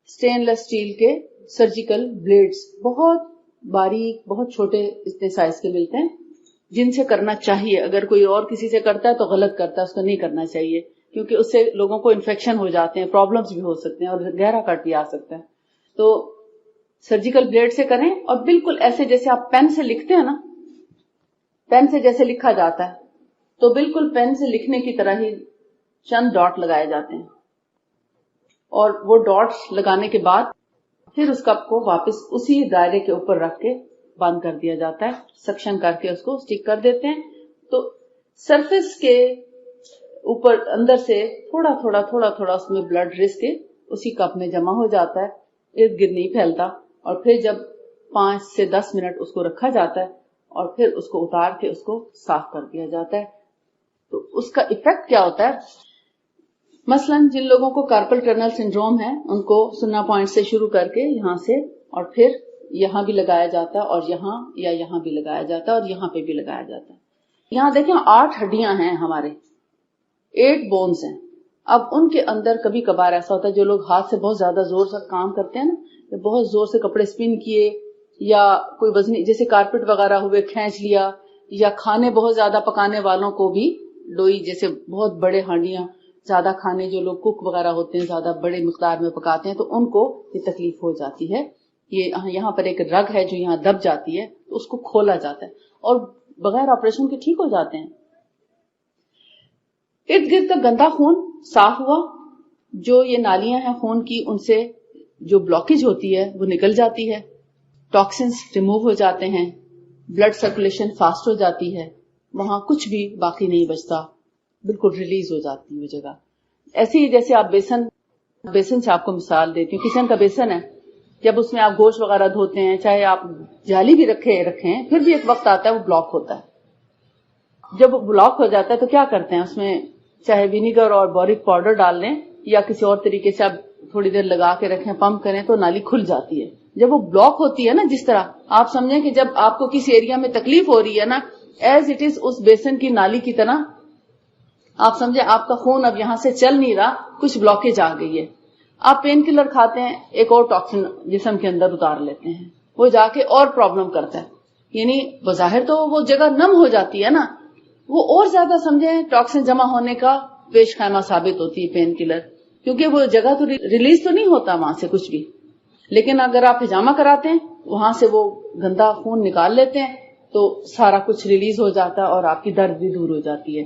اسٹین لیس اسٹیل کے سرجیکل بلیڈز, بہت باریک بہت چھوٹے اتنے سائز کے ملتے ہیں, جن سے کرنا چاہیے. اگر کوئی اور کسی سے کرتا ہے تو غلط کرتا ہے, اس کو نہیں کرنا چاہیے کیونکہ اس سے لوگوں کو انفیکشن ہو جاتے ہیں, پرابلمز بھی ہو سکتے ہیں اور گہرا کٹ بھی آ سکتا ہے. تو سرجیکل بلیڈ سے کریں, اور بالکل ایسے جیسے آپ پین سے لکھتے ہیں نا, پین سے جیسے لکھا جاتا ہے تو بالکل پین سے لکھنے کی طرح ہی چند ڈاٹ لگائے جاتے ہیں, اور وہ ڈاٹس لگانے کے بعد پھر اس کپ کو واپس اسی دائرے کے اوپر رکھ کے بند کر دیا جاتا ہے, سکشن کر کے اس کو اسٹک کر دیتے ہیں. تو سرفیس کے اوپر اندر سے تھوڑا تھوڑا تھوڑا تھوڑا اس میں بلڈ رس کے اسی کپ میں جمع ہو جاتا ہے, ارد گرد نہیں پھیلتا. اور پھر جب 5 سے 10 منٹ اس کو رکھا جاتا ہے اور پھر اس کو اتار کے اس کو صاف کر دیا جاتا ہے. تو اس کا ایفیکٹ کیا ہوتا ہے, مثلاً جن لوگوں کو کارپل ٹنل سنڈروم ہے ان کو سنہ پوائنٹ سے شروع کر کے یہاں سے اور پھر یہاں بھی لگایا جاتا ہے, اور یہاں یا یہاں بھی لگایا جاتا ہے, اور یہاں پہ بھی لگایا جاتا ہے. یہاں دیکھیں 8 ہڈیاں ہیں ہمارے, 8 بونز ہیں. اب ان کے اندر کبھی کبھار ایسا ہوتا ہے جو لوگ ہاتھ سے بہت زیادہ زور سے کام کرتے ہیں نا, بہت زور سے کپڑے اسپن کیے یا کوئی وزنی جیسے کارپیٹ وغیرہ ہوئے کھینچ لیا، یا کھانے بہت زیادہ پکانے والوں کو بھی لوئی جیسے بہت بڑے ہانڈیاں زیادہ کھانے جو لوگ کوک وغیرہ ہوتے ہیں زیادہ بڑے مقدار میں پکاتے ہیں تو ان کو یہ تکلیف ہو جاتی ہے. یہ یہاں پر ایک رگ ہے جو یہاں دب جاتی ہے تو اس کو کھولا جاتا ہے اور بغیر آپریشن کے ٹھیک ہو جاتے ہیں. ارد گرد کا گندا خون صاف ہوا، جو یہ نالیاں ہیں خون کی ان سے جو بلاکیج ہوتی ہے وہ نکل جاتی ہے، ٹاکسنز ریموو ہو جاتے ہیں، بلڈ سرکولیشن فاسٹ ہو جاتی ہے، وہاں کچھ بھی باقی نہیں بچتا، بالکل ریلیز ہو جاتی ہے وہ جگہ. ایسے ہی جیسے آپ بیسن سے آپ کو مثال دیتی ہوں، کچن کا بیسن ہے، جب اس میں آپ گوشت وغیرہ دھوتے ہیں چاہے آپ جالی بھی رکھیں پھر بھی ایک وقت آتا ہے وہ بلاک ہوتا ہے. جب وہ بلاک ہو جاتا ہے تو کیا کرتے ہیں، اس میں چاہے ونیگر اور بورک پاؤڈر ڈال لیں یا کسی اور طریقے سے آپ تھوڑی دیر لگا کے رکھیں، پمپ کریں تو نالی کھل جاتی ہے. جب وہ بلاک ہوتی ہے نا، جس طرح آپ سمجھیں کہ جب آپ کو کسی ایریا میں تکلیف ہو رہی ہے نا، ایز اٹ از اس بیسن کی نالی کی طرح آپ سمجھیں آپ کا خون اب یہاں سے چل نہیں رہا، کچھ بلاکیج آ گئی ہے. آپ پین کلر کھاتے ہیں، ایک اور ٹاکسن جسم کے اندر اتار لیتے ہیں، وہ جا کے اور پرابلم کرتا ہے. یعنی بظاہر تو وہ جگہ نم ہو جاتی ہے نا، وہ اور زیادہ سمجھیں ٹاکسن جمع ہونے کا پیش خیمہ ثابت ہوتی ہے پین کلر، کیونکہ وہ جگہ تو ریلیز تو نہیں ہوتا وہاں سے کچھ بھی. لیکن اگر آپ ہجامہ کراتے ہیں وہاں سے وہ گندا خون نکال لیتے ہیں تو سارا کچھ ریلیز ہو جاتا ہے اور آپ کی درد بھی دور ہو جاتی ہے.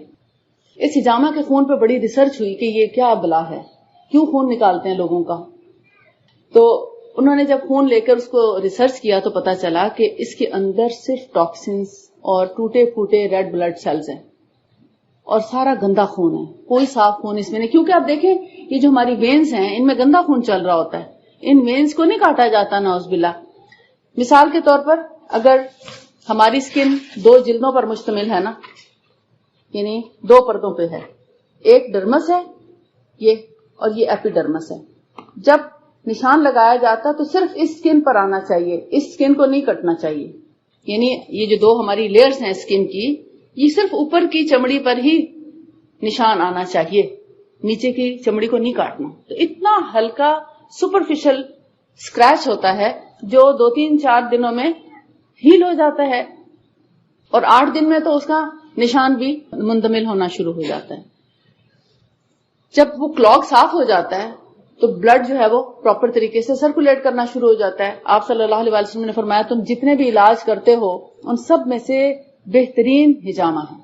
اس ہجامہ کے خون پہ بڑی ریسرچ ہوئی کہ یہ کیا بلا ہے، کیوں خون نکالتے ہیں لوگوں کا. تو انہوں نے جب خون لے کر اس کو ریسرچ کیا تو پتا چلا کہ اس کے اندر صرف ٹاکسنز اور ٹوٹے پھوٹے ریڈ بلڈ سیلز ہیں اور سارا گندا خون ہے، کوئی صاف خون اس میں نہیں. کیونکہ آپ دیکھیں یہ جو ہماری وینز ہیں ان میں گندا خون چل رہا ہوتا ہے، ان وینز کو نہیں کاٹا جاتا نعوذ باللہ. مثال کے طور پر اگر ہماری سکن 2 جلدوں پر مشتمل ہے نا، یعنی 2 پردوں پہ ہے، ایک ڈرمس ہے یہ اور یہ ایپیڈرمس ہے. جب نشان لگایا جاتا تو صرف اس سکن پر آنا چاہیے، اس سکن کو نہیں کٹنا چاہیے. یعنی یہ جو 2 ہماری لیئرز ہیں سکن کی، یہ صرف اوپر کی چمڑی پر ہی نشان آنا چاہیے، نیچے کی چمڑی کو نہیں کاٹنا. تو اتنا ہلکا سپرفیشل اسکریچ ہوتا ہے جو 2-3-4 دنوں میں ہیل ہو جاتا ہے اور 8 دن میں تو اس کا نشان بھی مندمل ہونا شروع ہو جاتا ہے. جب وہ کلاگ صاف ہو جاتا ہے تو بلڈ جو ہے وہ پراپر طریقے سے سرکولیٹ کرنا شروع ہو جاتا ہے. آپ صلی اللہ علیہ وسلم نے فرمایا تم جتنے بھی علاج کرتے ہو ان سب میں سے بہترین ہجامہ ہے،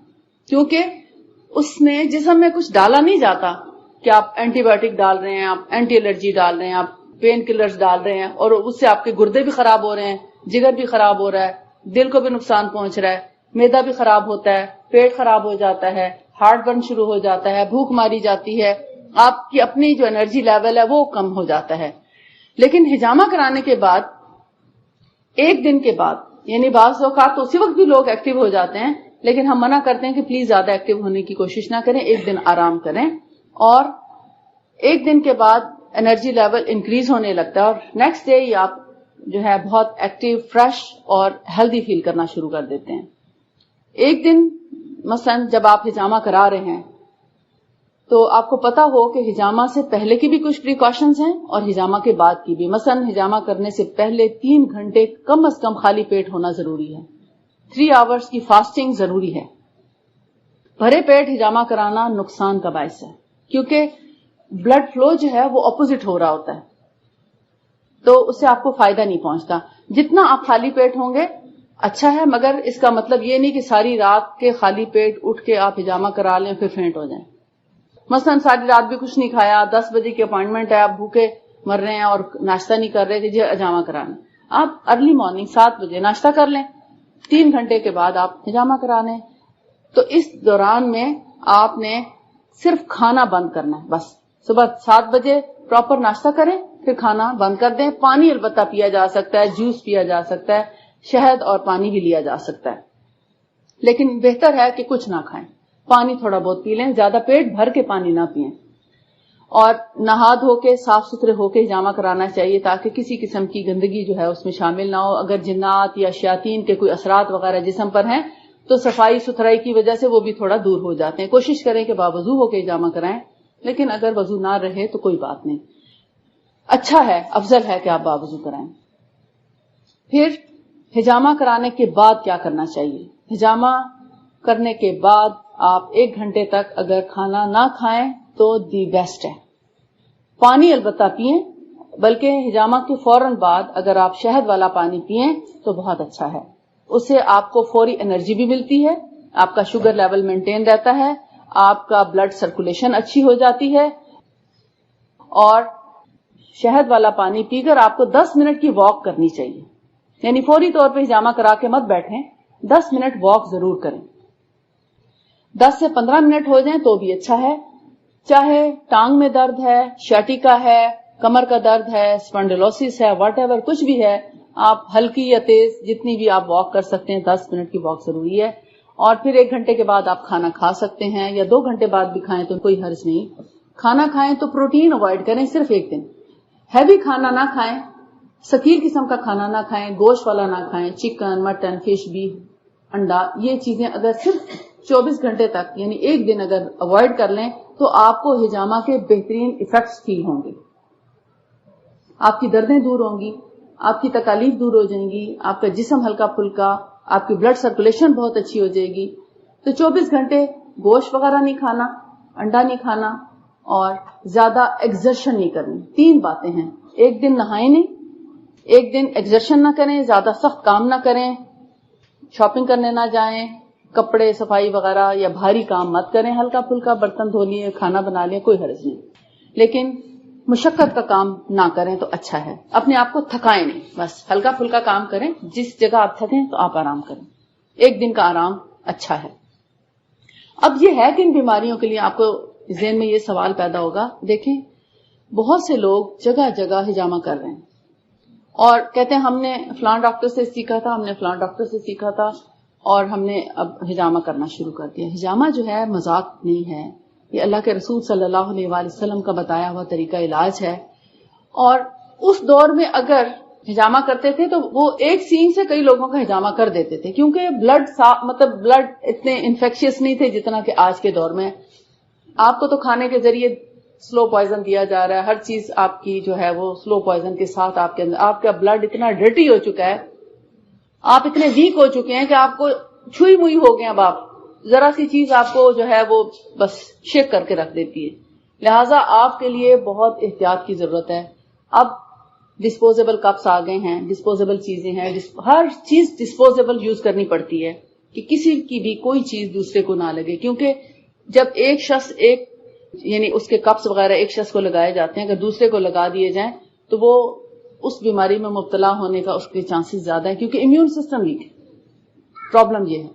کیونکہ اس میں جسم میں کچھ ڈالا نہیں جاتا کہ آپ اینٹی بایوٹک ڈال رہے ہیں، آپ اینٹی الرجی ڈال رہے ہیں، آپ پین کلرز ڈال رہے ہیں اور اس سے آپ کے گردے بھی خراب ہو رہے ہیں، جگر بھی خراب ہو رہا ہے، دل کو بھی نقصان پہنچ رہا ہے، معدہ بھی خراب ہوتا ہے، پیٹ خراب ہو جاتا ہے، ہارٹ برن شروع ہو جاتا ہے، بھوک ماری جاتی ہے، آپ کی اپنی جو انرجی لیول ہے وہ کم ہو جاتا ہے. لیکن ہجامہ کرانے کے بعد 1 دن کے بعد، یعنی بعض اوقات تو اسی وقت بھی لوگ ایکٹیو ہو جاتے ہیں، لیکن ہم منع کرتے ہیں کہ پلیز زیادہ ایکٹیو ہونے کی کوشش نہ کریں، 1 دن آرام کریں اور 1 دن کے بعد انرجی لیول انکریز ہونے لگتا ہے اور نیکسٹ ڈے ہی آپ جو ہے بہت ایکٹیو، فریش اور ہیلدی فیل کرنا شروع کر دیتے ہیں. 1 دن مثلا جب آپ ہجامہ کرا رہے ہیں تو آپ کو پتا ہو کہ ہجامہ سے پہلے کی بھی کچھ پریکاشنز ہیں اور ہجامہ کے بعد کی بھی. مثلا ہجامہ کرنے سے پہلے 3 گھنٹے کم از کم خالی پیٹ ہونا ضروری ہے، 3 آورز کی فاسٹنگ ضروری ہے. بھرے پیٹ ہجامہ کرانا نقصان کا باعث ہے کیونکہ بلڈ فلو جو ہے وہ اپوزٹ ہو رہا ہوتا ہے تو اس سے آپ کو فائدہ نہیں پہنچتا. جتنا آپ خالی پیٹ ہوں گے اچھا ہے، مگر اس کا مطلب یہ نہیں کہ ساری رات کے خالی پیٹ اٹھ کے آپ ہجامہ کرا لیں پھر فینٹ ہو جائیں. مثلا ساری رات بھی کچھ نہیں کھایا، 10 بجے کی اپائنٹمنٹ ہے، آپ بھوکے مر رہے ہیں اور ناشتہ نہیں کر رہے کہ جی ہجامہ کرانا، آپ ارلی مارننگ 7 بجے ناشتہ کر لیں، 3 گھنٹے کے بعد آپ ہجامہ کرا لیں. تو اس دوران میں آپ نے صرف کھانا بند کرنا ہے، بس صبح 7 بجے پراپر ناشتہ کریں، پھر کھانا بند کر دیں. پانی البتہ پیا جا سکتا ہے، جوس پیا جا سکتا ہے، شہد اور پانی بھی لیا جا سکتا ہے، لیکن بہتر ہے کہ کچھ نہ کھائیں، پانی تھوڑا بہت پی لیں، زیادہ پیٹ بھر کے پانی نہ پئیں. اور نہا دھو کے صاف ستھرے ہو کے ہجامہ کرانا چاہیے تاکہ کسی قسم کی گندگی جو ہے اس میں شامل نہ ہو. اگر جنات یا شیاطین کے کوئی اثرات وغیرہ جسم پر ہیں تو صفائی ستھرائی کی وجہ سے وہ بھی تھوڑا دور ہو جاتے ہیں. کوشش کریں کہ باوضو ہو کے ہجامہ کرائیں، لیکن اگر وضو نہ رہے تو کوئی بات نہیں، اچھا ہے، افضل ہے کہ آپ باوضو کرائیں. پھر ہجامہ کرانے کے بعد کیا کرنا چاہیے؟ ہجامہ کرنے کے بعد آپ 1 گھنٹے تک اگر کھانا نہ کھائیں تو دی بیسٹ ہے. پانی البتہ پئیں، بلکہ ہجامہ کے فوراً بعد اگر آپ شہد والا پانی پئیں تو بہت اچھا ہے. اس سے آپ کو فوری انرجی بھی ملتی ہے، آپ کا شوگر لیول مینٹین رہتا ہے، آپ کا بلڈ سرکولیشن اچھی ہو جاتی ہے. اور شہد والا پانی پی کر آپ کو 10 منٹ کی واک کرنی چاہیے. یعنی فوری طور پہ ہجامہ کرا کے مت بیٹھیں، 10 منٹ واک ضرور کریں. 10 سے 15 منٹ ہو جائیں تو بھی اچھا ہے. چاہے ٹانگ میں درد ہے، شیٹیکا ہے، کمر کا درد ہے، اسپنڈلوسس ہے، واٹ ایور کچھ بھی ہے، آپ ہلکی یا تیز جتنی بھی آپ واک کر سکتے ہیں، 10 منٹ کی واک ضروری ہے. اور پھر 1 گھنٹے کے بعد آپ کھانا کھا سکتے ہیں، یا 2 گھنٹے بعد بھی کھائیں تو کوئی حرج نہیں. کھانا کھائیں تو پروٹین اوائڈ کریں، صرف 1 دن. ہیوی کھانا نہ کھائیں، ثقیل قسم کا کھانا نہ کھائیں، گوشت والا نہ کھائیں، چکن، مٹن، فش، بیف، انڈا، یہ چیزیں اگر صرف 24 گھنٹے تک یعنی 1 دن اگر اوائڈ کر لیں تو آپ کو ہجامہ کے بہترین ایفیکٹس فیل ہوں گے. آپ کی دردیں دور ہوں گی، آپ کی تکالیف دور ہو جائیں گی، آپ کا جسم ہلکا پھلکا، آپ کی بلڈ سرکولیشن بہت اچھی ہو جائے گی. تو 24 گھنٹے گوشت وغیرہ نہیں کھانا، انڈا نہیں کھانا، اور زیادہ ایکزرشن نہیں کرنی. 3 باتیں ہیں: 1 دن نہائیں نہیں، 1 دن ایکزرشن نہ کریں، زیادہ سخت کام نہ کریں، شاپنگ کرنے نہ جائیں، کپڑے صفائی وغیرہ یا بھاری کام مت کریں، ہلکا پھلکا برتن دھو لیے، کھانا بنا لیں، کوئی حرج نہیں. لیکن مشقت کا کام نہ کریں تو اچھا ہے. اپنے آپ کو تھکائیں نہیں، بس ہلکا پھلکا کام کریں. جس جگہ آپ تھکیں تو آپ آرام کریں. 1 دن کا آرام اچھا ہے. اب یہ ہے کہ ان بیماریوں کے لیے آپ کو ذہن میں یہ سوال پیدا ہوگا، دیکھیں بہت سے لوگ جگہ جگہ ہجامہ کر رہے ہیں اور کہتے ہیں ہم نے فلاں ڈاکٹر سے سیکھا تھا، ہم نے فلاں ڈاکٹر سے سیکھا تھا اور ہم نے اب ہجامہ کرنا شروع کر دیا. ہجامہ جو ہے مذاق نہیں ہے، یہ اللہ کے رسول صلی اللہ علیہ وآلہ وسلم کا بتایا ہوا طریقہ علاج ہے. اور اس دور میں اگر ہجامہ کرتے تھے تو وہ ایک سینگ سے کئی لوگوں کا ہجامہ کر دیتے تھے، کیونکہ بلڈ اتنے انفیکشیس نہیں تھے جتنا کہ آج کے دور میں. آپ کو تو کھانے کے ذریعے سلو پوائزن دیا جا رہا ہے، ہر چیز آپ کی جو ہے وہ سلو پوائزن کے ساتھ آپ کے اندر. آپ کا بلڈ اتنا ڈرٹی ہو چکا ہے، آپ اتنے ویک ہو چکے ہیں کہ آپ کو چھوئی موئی ہو گئے. اب آپ ذرا سی چیز آپ کو جو ہے وہ بس شیک کر کے رکھ دیتی ہے. لہٰذا آپ کے لیے بہت احتیاط کی ضرورت ہے. اب ڈسپوزیبل کپس آ گئے ہیں، ڈسپوزیبل چیزیں ہیں، ہر چیز ڈسپوزیبل یوز کرنی پڑتی ہے کہ کسی کی بھی کوئی چیز دوسرے کو نہ لگے. کیونکہ جب ایک شخص یعنی اس کے کپس وغیرہ ایک شخص کو لگائے جاتے ہیں، اگر دوسرے کو لگا دیے جائیں تو وہ اس بیماری میں مبتلا ہونے کا اس کے چانسز زیادہ ہے، کیونکہ امیون سسٹم ویک ہے. پرابلم یہ ہے.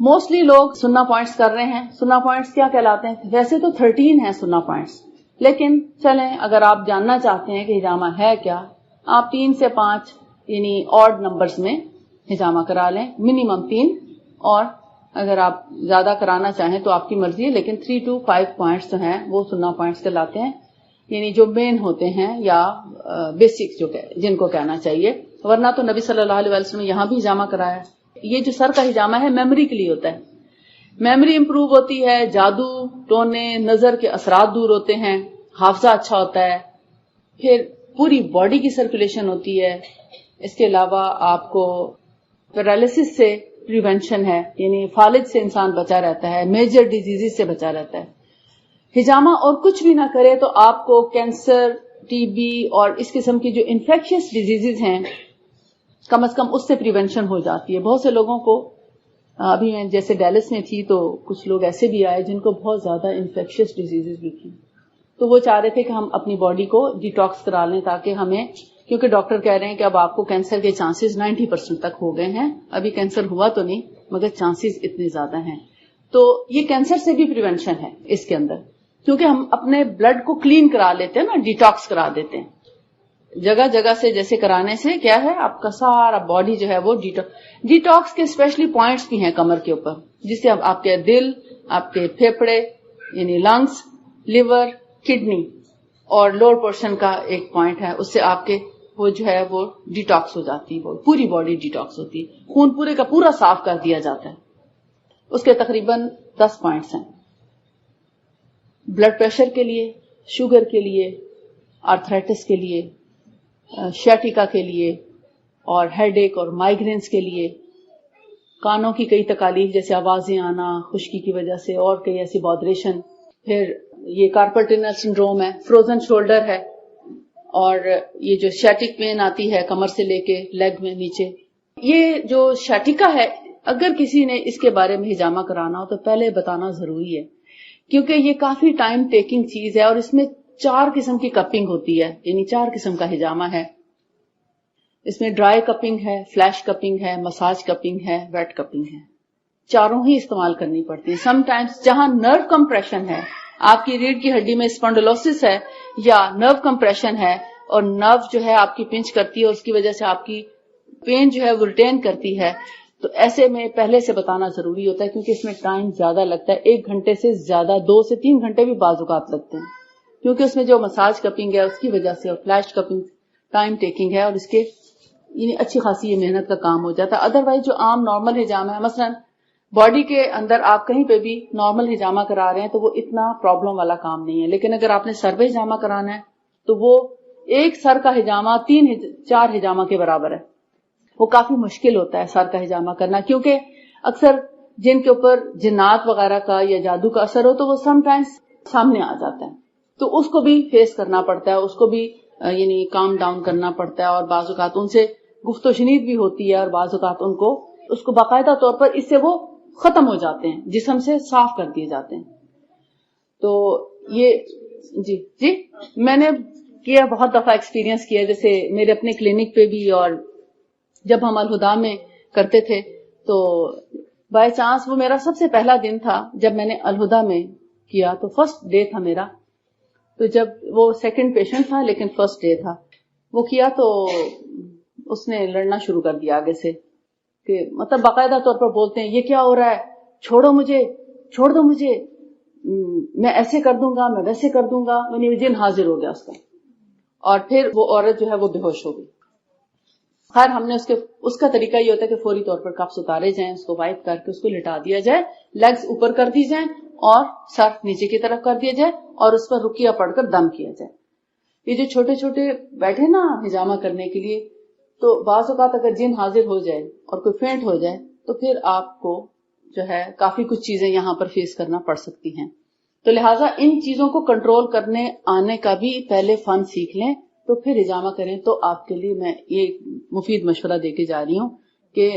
موسٹلی لوگ سننا پوائنٹس کر رہے ہیں. سننا پوائنٹس کیا کہلاتے ہیں؟ ویسے تو 13 ہیں سننا پوائنٹس، لیکن چلیں اگر آپ جاننا چاہتے ہیں کہ ہجامہ ہے کیا، آپ 3 سے 5 یعنی آڈ نمبرز میں ہجامہ کرا لیں، منیمم 3، اور اگر آپ زیادہ کرانا چاہیں تو آپ کی مرضی ہے، لیکن 3 to 5 پوائنٹس جو ہیں وہ سننا پوائنٹس کہلاتے ہیں، یعنی جو مین ہوتے ہیں یا بیسکس جن کو کہنا چاہیے. ورنہ تو نبی صلی اللہ علیہ وسلم نے یہاں بھی ہجامہ کرایا. یہ جو سر کا ہجامہ ہے میموری کے لیے ہوتا ہے. میموری امپروو ہوتی ہے، جادو ٹونے نظر کے اثرات دور ہوتے ہیں، حافظہ اچھا ہوتا ہے، پھر پوری باڈی کی سرکولیشن ہوتی ہے. اس کے علاوہ آپ کو پیرالسس سے پریونشن ہے، یعنی فالج سے انسان بچا رہتا ہے، میجر ڈیزیز سے بچا رہتا ہے. ہجامہ اور کچھ بھی نہ کرے تو آپ کو کینسر، ٹی بی اور اس قسم کی جو انفیکشس ڈیزیز ہیں کم از کم اس سے پریونشن ہو جاتی ہے. بہت سے لوگوں کو ابھی میں جیسے ڈیلس میں تھی تو کچھ لوگ ایسے بھی آئے جن کو بہت زیادہ انفیکشس ڈیزیز بھی تھی، تو وہ چاہ رہے تھے کہ ہم اپنی باڈی کو ڈیٹاکس کرا لیں تاکہ ہمیں، کیونکہ ڈاکٹر کہہ رہے ہیں کہ اب آپ کو کینسر کے چانسز 90% تک ہو گئے ہیں. ابھی کینسر ہوا تو نہیں مگر چانسز اتنے زیادہ ہیں. تو یہ کینسر سے بھی پریونشن ہے اس کے اندر، کیونکہ ہم اپنے بلڈ کو کلین کرا لیتے ہیں نا، ڈیٹاکس کرا دیتے ہیں. جگہ جگہ سے جیسے کرانے سے کیا ہے، آپ کا سارا باڈی جو ہے وہ ڈیٹاکس کے اسپیشلی پوائنٹس بھی ہیں کمر کے اوپر، جس سے آپ کے دل، آپ کے پھیپھڑے یعنی لنگس، لیور، کڈنی اور لوور پورشن کا ایک پوائنٹ ہے، اس سے آپ کے وہ جو ہے وہ ڈیٹاکس ہو جاتی ہے، پوری باڈی ڈیٹاکس ہوتی ہے، خون پورے کا پورا صاف کر دیا جاتا ہے. اس کے تقریباً 10 پوائنٹس ہیں. بلڈ پریشر کے لیے، شوگر کے لیے، آرتھرائٹس کے لیے، شیٹیکا کے لیے، اور ہیڈ ایک اور مائگرینس کے لیے، کانوں کی کئی تکالیف جیسے آوازیں آنا خشکی کی وجہ سے، اور کئی ایسی بودریشن، پھر یہ کارپل ٹنل سنڈروم ہے، فروزن شولڈر ہے، اور یہ جو شیٹک پین آتی ہے کمر سے لے کے لیگ میں نیچے. یہ جو شیٹکا ہے، اگر کسی نے اس کے بارے میں ہجامہ کرانا ہو تو پہلے بتانا ضروری ہے، کیونکہ یہ کافی ٹائم ٹیکنگ چیز ہے، اور اس میں 4 قسم کی کپنگ ہوتی ہے، یعنی 4 قسم کا ہجامہ ہے. اس میں ڈرائی کپنگ ہے، فلیش کپنگ ہے، مساج کپنگ ہے، ویٹ کپنگ ہے. چاروں ہی استعمال کرنی پڑتی ہے. سم ٹائمز جہاں نرو کمپریشن ہے، آپ کی ریڑھ کی ہڈی میں اسپونڈلوسس ہے یا نرو کمپریشن ہے، اور نرو جو ہے آپ کی پنچ کرتی ہے اور اس کی وجہ سے آپ کی پین جو ہے وہ ریٹین کرتی ہے، تو ایسے میں پہلے سے بتانا ضروری ہوتا ہے، کیونکہ اس میں ٹائم زیادہ لگتا ہے. 1 گھنٹے سے زیادہ، 2 سے 3 گھنٹے بھی بعض اوقات لگتے ہیں، کیونکہ اس میں جو مساج کپنگ ہے اس کی وجہ سے، اور فلیش کپنگ ٹائم ٹیکنگ ہے، اور اس کے یعنی اچھی خاصی یہ محنت کا کام ہو جاتا ہے. ادروائز جو عام نارمل ہجامہ ہے، مثلا باڈی کے اندر آپ کہیں پہ بھی نارمل ہجامہ کرا رہے ہیں تو وہ اتنا پرابلم والا کام نہیں ہے. لیکن اگر آپ نے سروے ہجامہ کرانا ہے تو وہ ایک سر کا ہجامہ 3-4 ہجامہ کے برابر ہے. وہ کافی مشکل ہوتا ہے سر کا ہجامہ کرنا، کیونکہ اکثر جن کے اوپر جنات وغیرہ کا یا جادو کا اثر ہو تو وہ سم ٹائمز سامنے آ جاتا ہے، تو اس کو بھی فیس کرنا پڑتا ہے، اس کو بھی یعنی کام ڈاؤن کرنا پڑتا ہے، اور بعض اوقات ان سے گفت و شنید بھی ہوتی ہے، اور بعض اوقات ان کو اس کو باقاعدہ طور پر اس سے وہ ختم ہو جاتے ہیں، جسم سے صاف کر دیے جاتے ہیں. تو یہ جی میں نے کیا، بہت دفعہ ایکسپیرینس کیا، جیسے میرے اپنے کلینک پہ بھی، اور جب ہم الہدا میں کرتے تھے تو بائی چانس وہ میرا سب سے پہلا دن تھا جب میں نے الہدا میں کیا، تو فرسٹ ڈے تھا میرا. تو جب وہ سیکنڈ پیشنٹ تھا لیکن فرسٹ ڈے تھا، وہ کیا تو اس نے لڑنا شروع کر دیا آگے سے، کہ مطلب باقاعدہ طور پر بولتے ہیں یہ کیا ہو رہا ہے، چھوڑو مجھے، چھوڑ دو مجھے، میں ایسے کر دوں گا، میں ویسے کر دوں گا. یعنی جن حاضر ہو گیا اس کا، اور پھر وہ عورت جو ہے وہ بے ہوش ہو گئی. خیر ہم نے اس کا طریقہ یہ ہوتا ہے کہ فوری طور پر کپس اتارے جائیں، اس کو وائپ کر کے اس کو لٹا دیا جائے، لیگز اوپر کر دی جائیں اور سر نیچے کی طرف کر دیا جائے، اور اس پر رقیہ پڑھ کر دم کیا جائے. یہ جو چھوٹے چھوٹے بیٹھے نا ہجامہ کرنے کے لیے، تو بعض اوقات اگر جن حاضر ہو جائے اور کوئی فینٹ ہو جائے تو پھر آپ کو جو ہے کافی کچھ چیزیں یہاں پر فیس کرنا پڑ سکتی ہیں. تو لہٰذا ان چیزوں کو کنٹرول کرنے آنے کا بھی پہلے فن سیکھ لیں تو پھر ہجامہ کریں. تو آپ کے لیے میں یہ مفید مشورہ دے کے جا رہی ہوں کہ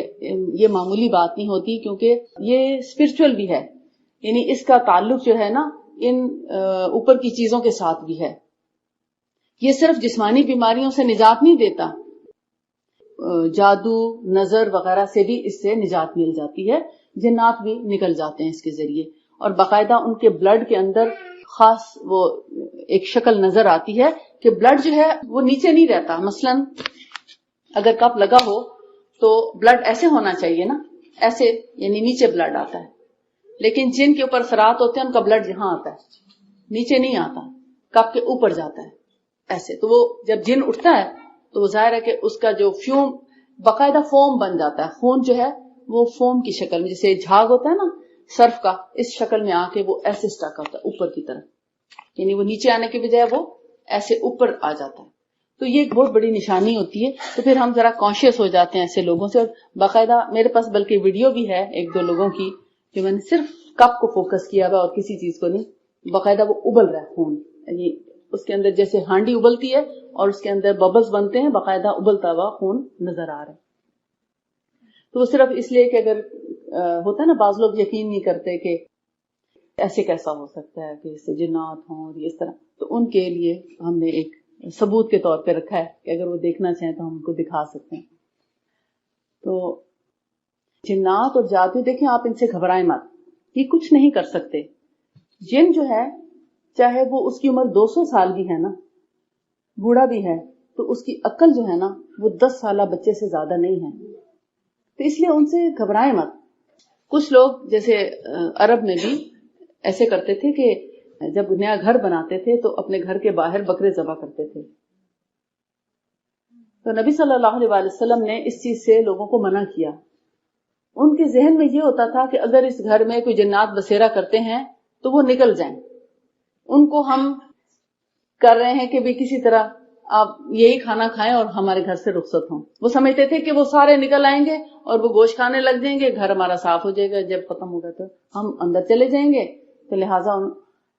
یہ معمولی بات نہیں ہوتی، کیونکہ یہ اسپرچل بھی ہے، یعنی اس کا تعلق جو ہے نا ان اوپر کی چیزوں کے ساتھ بھی ہے. یہ صرف جسمانی بیماریوں سے نجات نہیں دیتا، جادو، نظر وغیرہ سے بھی اس سے نجات مل جاتی ہے. جنات بھی نکل جاتے ہیں اس کے ذریعے، اور باقاعدہ ان کے بلڈ کے اندر خاص وہ ایک شکل نظر آتی ہے کہ بلڈ جو ہے وہ نیچے نہیں رہتا. مثلا اگر کپ لگا ہو تو بلڈ ایسے ہونا چاہیے نا، ایسے، یعنی نیچے بلڈ آتا ہے. لیکن جن کے اوپر اثرات ہوتے ہیں ان کا بلڈ یہاں آتا ہے، نیچے نہیں آتا، کپ کے اوپر جاتا ہے ایسے. تو وہ جب جن اٹھتا ہے تو وہ ظاہر ہے کہ اس کا جو فیوم باقاعدہ فوم بن جاتا ہے. خون جو ہے وہ فوم کی شکل میں، جیسے جھاگ ہوتا ہے نا سرف کا، اس شکل میں آ کے وہ ایسے سٹک ہوتا ہے اوپر کی طرف، یعنی وہ نیچے آنے کے بجائے وہ ایسے اوپر آ جاتا ہے. تو یہ ایک بہت بڑی نشانی ہوتی ہے. تو پھر ہم ذرا کانشیس ہو جاتے ہیں ایسے لوگوں سے. اور باقاعدہ میرے پاس بلکہ ویڈیو بھی ہے 1-2 لوگوں کی جو میں نے صرف کپ کو فوکس کیا ہوا اور کسی چیز کو نہیں. باقاعدہ وہ ابل رہا ہے خون، یعنی اس کے اندر جیسے ہانڈی ابلتی ہے اور اس کے اندر ببلز بنتے ہیں، باقاعدہ ابلتا ہوا خون نظر آ رہا ہے. تو وہ صرف اس لیے کہ اگر ہوتا ہے نا بعض لوگ یقین نہیں کرتے کہ ایسے کیسا ہو سکتا ہے کہ اس سے جنات ہوں اور اس طرح، تو ان کے لیے ہم نے ایک ثبوت کے طور پہ رکھا ہے کہ اگر وہ دیکھنا چاہیں تو ہم ان کو دکھا سکتے ہیں. تو جنات اور جادو دیکھیں، آپ ان سے گھبرائیں مت، یہ کچھ نہیں کر سکتے. جن جو ہے چاہے وہ اس کی عمر 200 سال بھی ہے نا، بوڑھا بھی ہے، تو اس کی عقل جو ہے نا وہ 10 سالہ بچے سے زیادہ نہیں ہے. تو اس لیے ان سے گھبرائیں مت. کچھ لوگ جیسے عرب میں بھی ایسے کرتے تھے کہ جب نیا گھر بناتے تھے تو اپنے گھر کے باہر بکرے ذبح کرتے تھے. تو نبی صلی اللہ علیہ وسلم نے اس چیز سے لوگوں کو منع کیا. ان کے ذہن میں یہ ہوتا تھا کہ اگر اس گھر میں کوئی جنات بسیرا کرتے ہیں تو وہ نکل جائیں. ان کو ہم کر رہے ہیں کہ بھی کسی طرح آپ یہی کھانا کھائیں اور ہمارے گھر سے رخصت ہوں. وہ سمجھتے تھے کہ وہ سارے نکل آئیں گے اور وہ گوشت کھانے لگ جائیں گے, گھر ہمارا صاف ہو جائے گا, جب ختم ہوگا تو ہم اندر چلے جائیں گے. تو لہٰذا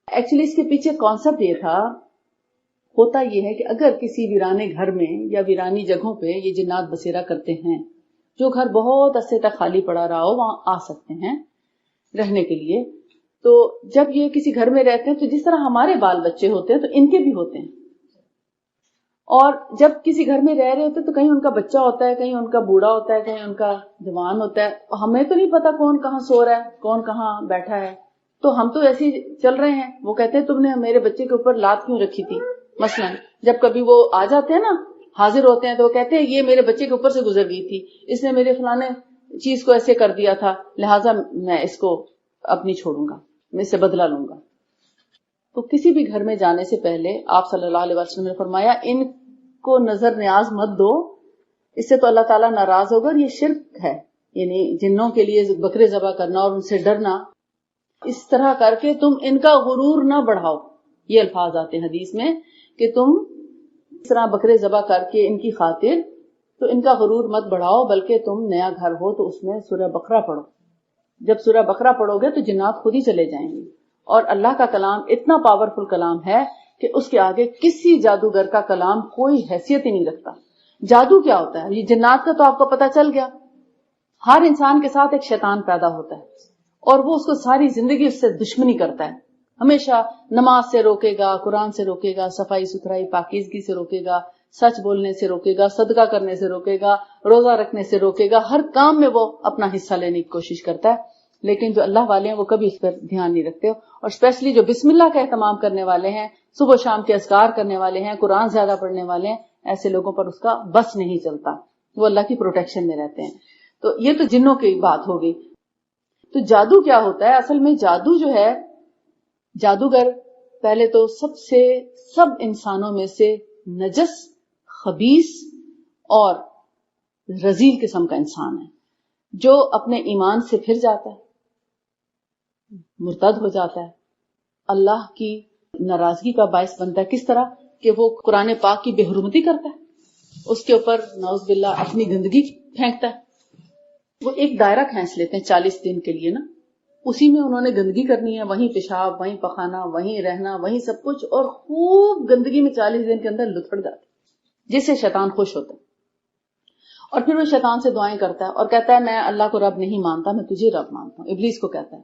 ایکچولی اس کے پیچھے کانسیپٹ یہ تھا, ہوتا یہ ہے کہ اگر کسی ویرانے گھر میں یا ویرانی جگہوں پہ یہ جنات بسیرا کرتے ہیں, جو گھر بہت عرصے تک خالی پڑا رہا ہو وہاں آ سکتے ہیں رہنے کے لیے. تو جب یہ کسی گھر میں رہتے ہیں تو جس طرح ہمارے بال بچے ہوتے ہیں تو ان کے بھی ہوتے ہیں, اور جب کسی گھر میں رہ رہے ہوتے تو کہیں ان کا بچہ ہوتا ہے, کہیں ان کا بوڑھا ہوتا ہے, کہیں ان کا جوان ہوتا ہے. ہمیں تو نہیں پتا کون کہاں سو رہا ہے, کون کہاں بیٹھا ہے, تو ہم تو ایسے ہی چل رہے ہیں. وہ کہتے ہیں تم نے میرے بچے کے اوپر لات کیوں رکھی تھی. مثلا جب کبھی وہ آ جاتے ہیں نا, حاضر ہوتے ہیں, تو وہ کہتے ہیں یہ میرے بچے کے اوپر سے گزر گئی تھی, اس نے میرے فلانے چیز کو ایسے کر دیا تھا, لہٰذا میں اس کو اب نہیں چھوڑوں گا, میں اس سے بدلہ لوں گا. تو کسی بھی گھر میں جانے سے پہلے آپ صلی اللہ علیہ وسلم نے فرمایا ان کو نظر نیاز مت دو, اس سے تو اللہ تعالیٰ ناراض ہوگا, اور یہ شرک ہے. یعنی جنوں کے لیے بکرے ذبح کرنا اور ان سے ڈرنا, اس طرح کر کے تم ان کا غرور نہ بڑھاؤ. یہ الفاظ آتے ہیں حدیث میں کہ تم اس طرح بکرے ذبح کر کے ان کی خاطر تو ان کا غرور مت بڑھاؤ, بلکہ تم نیا گھر ہو تو اس میں سورہ بقرہ پڑھو. جب سورہ بقرہ پڑھو گے تو جنات خود ہی چلے جائیں گے. اور اللہ کا کلام اتنا پاورفل کلام ہے کہ اس کے آگے کسی جادوگر کا کلام کوئی حیثیت ہی نہیں رکھتا. جادو کیا ہوتا ہے, یہ جنات کا تو آپ کو پتا چل گیا. ہر انسان کے ساتھ ایک شیطان پیدا ہوتا ہے اور وہ اس کو ساری زندگی اس سے دشمنی کرتا ہے. ہمیشہ نماز سے روکے گا, قرآن سے روکے گا, صفائی ستھرائی پاکیزگی سے روکے گا, سچ بولنے سے روکے گا, صدقہ کرنے سے روکے گا, روزہ رکھنے سے روکے گا. ہر کام میں وہ اپنا حصہ لینے کی کوشش کرتا ہے. لیکن جو اللہ والے ہیں وہ کبھی اس پر دھیان نہیں رکھتے, اور اسپیشلی جو بسم اللہ کا اہتمام کرنے والے ہیں, صبح شام کے اذکار کرنے والے ہیں, قرآن زیادہ پڑھنے والے ہیں, ایسے لوگوں پر اس کا بس نہیں چلتا, وہ اللہ کی پروٹیکشن میں رہتے ہیں. تو یہ تو جنوں کی بات ہوگی. تو جادو کیا ہوتا ہے اصل میں؟ جادو جو ہے, جادوگر پہلے تو سب انسانوں میں سے نجس, خبیث اور رذیل قسم کا انسان ہے, جو اپنے ایمان سے پھر جاتا ہے, مرتد ہو جاتا ہے, اللہ کی ناراضگی کا باعث بنتا ہے. کس طرح کہ وہ قرآن پاک کی بے حرمتی کرتا ہے, اس کے اوپر نعوذ باللہ اپنی گندگی پھینکتا ہے. وہ ایک دائرہ کھینچ لیتے ہیں 40 دن کے لیے نا, اسی میں انہوں نے گندگی کرنی ہے, وہیں پیشاب, وہیں پخانا, وہیں رہنا, وہیں سب کچھ, اور خوب گندگی میں 40 دن کے اندر لتھڑ جاتے, جس سے شیطان خوش ہوتا ہے. اور پھر وہ شیطان سے دعائیں کرتا ہے اور کہتا ہے میں اللہ کو رب نہیں مانتا, میں تجھے رب مانتا ہوں. ابلیس کو کہتا ہے.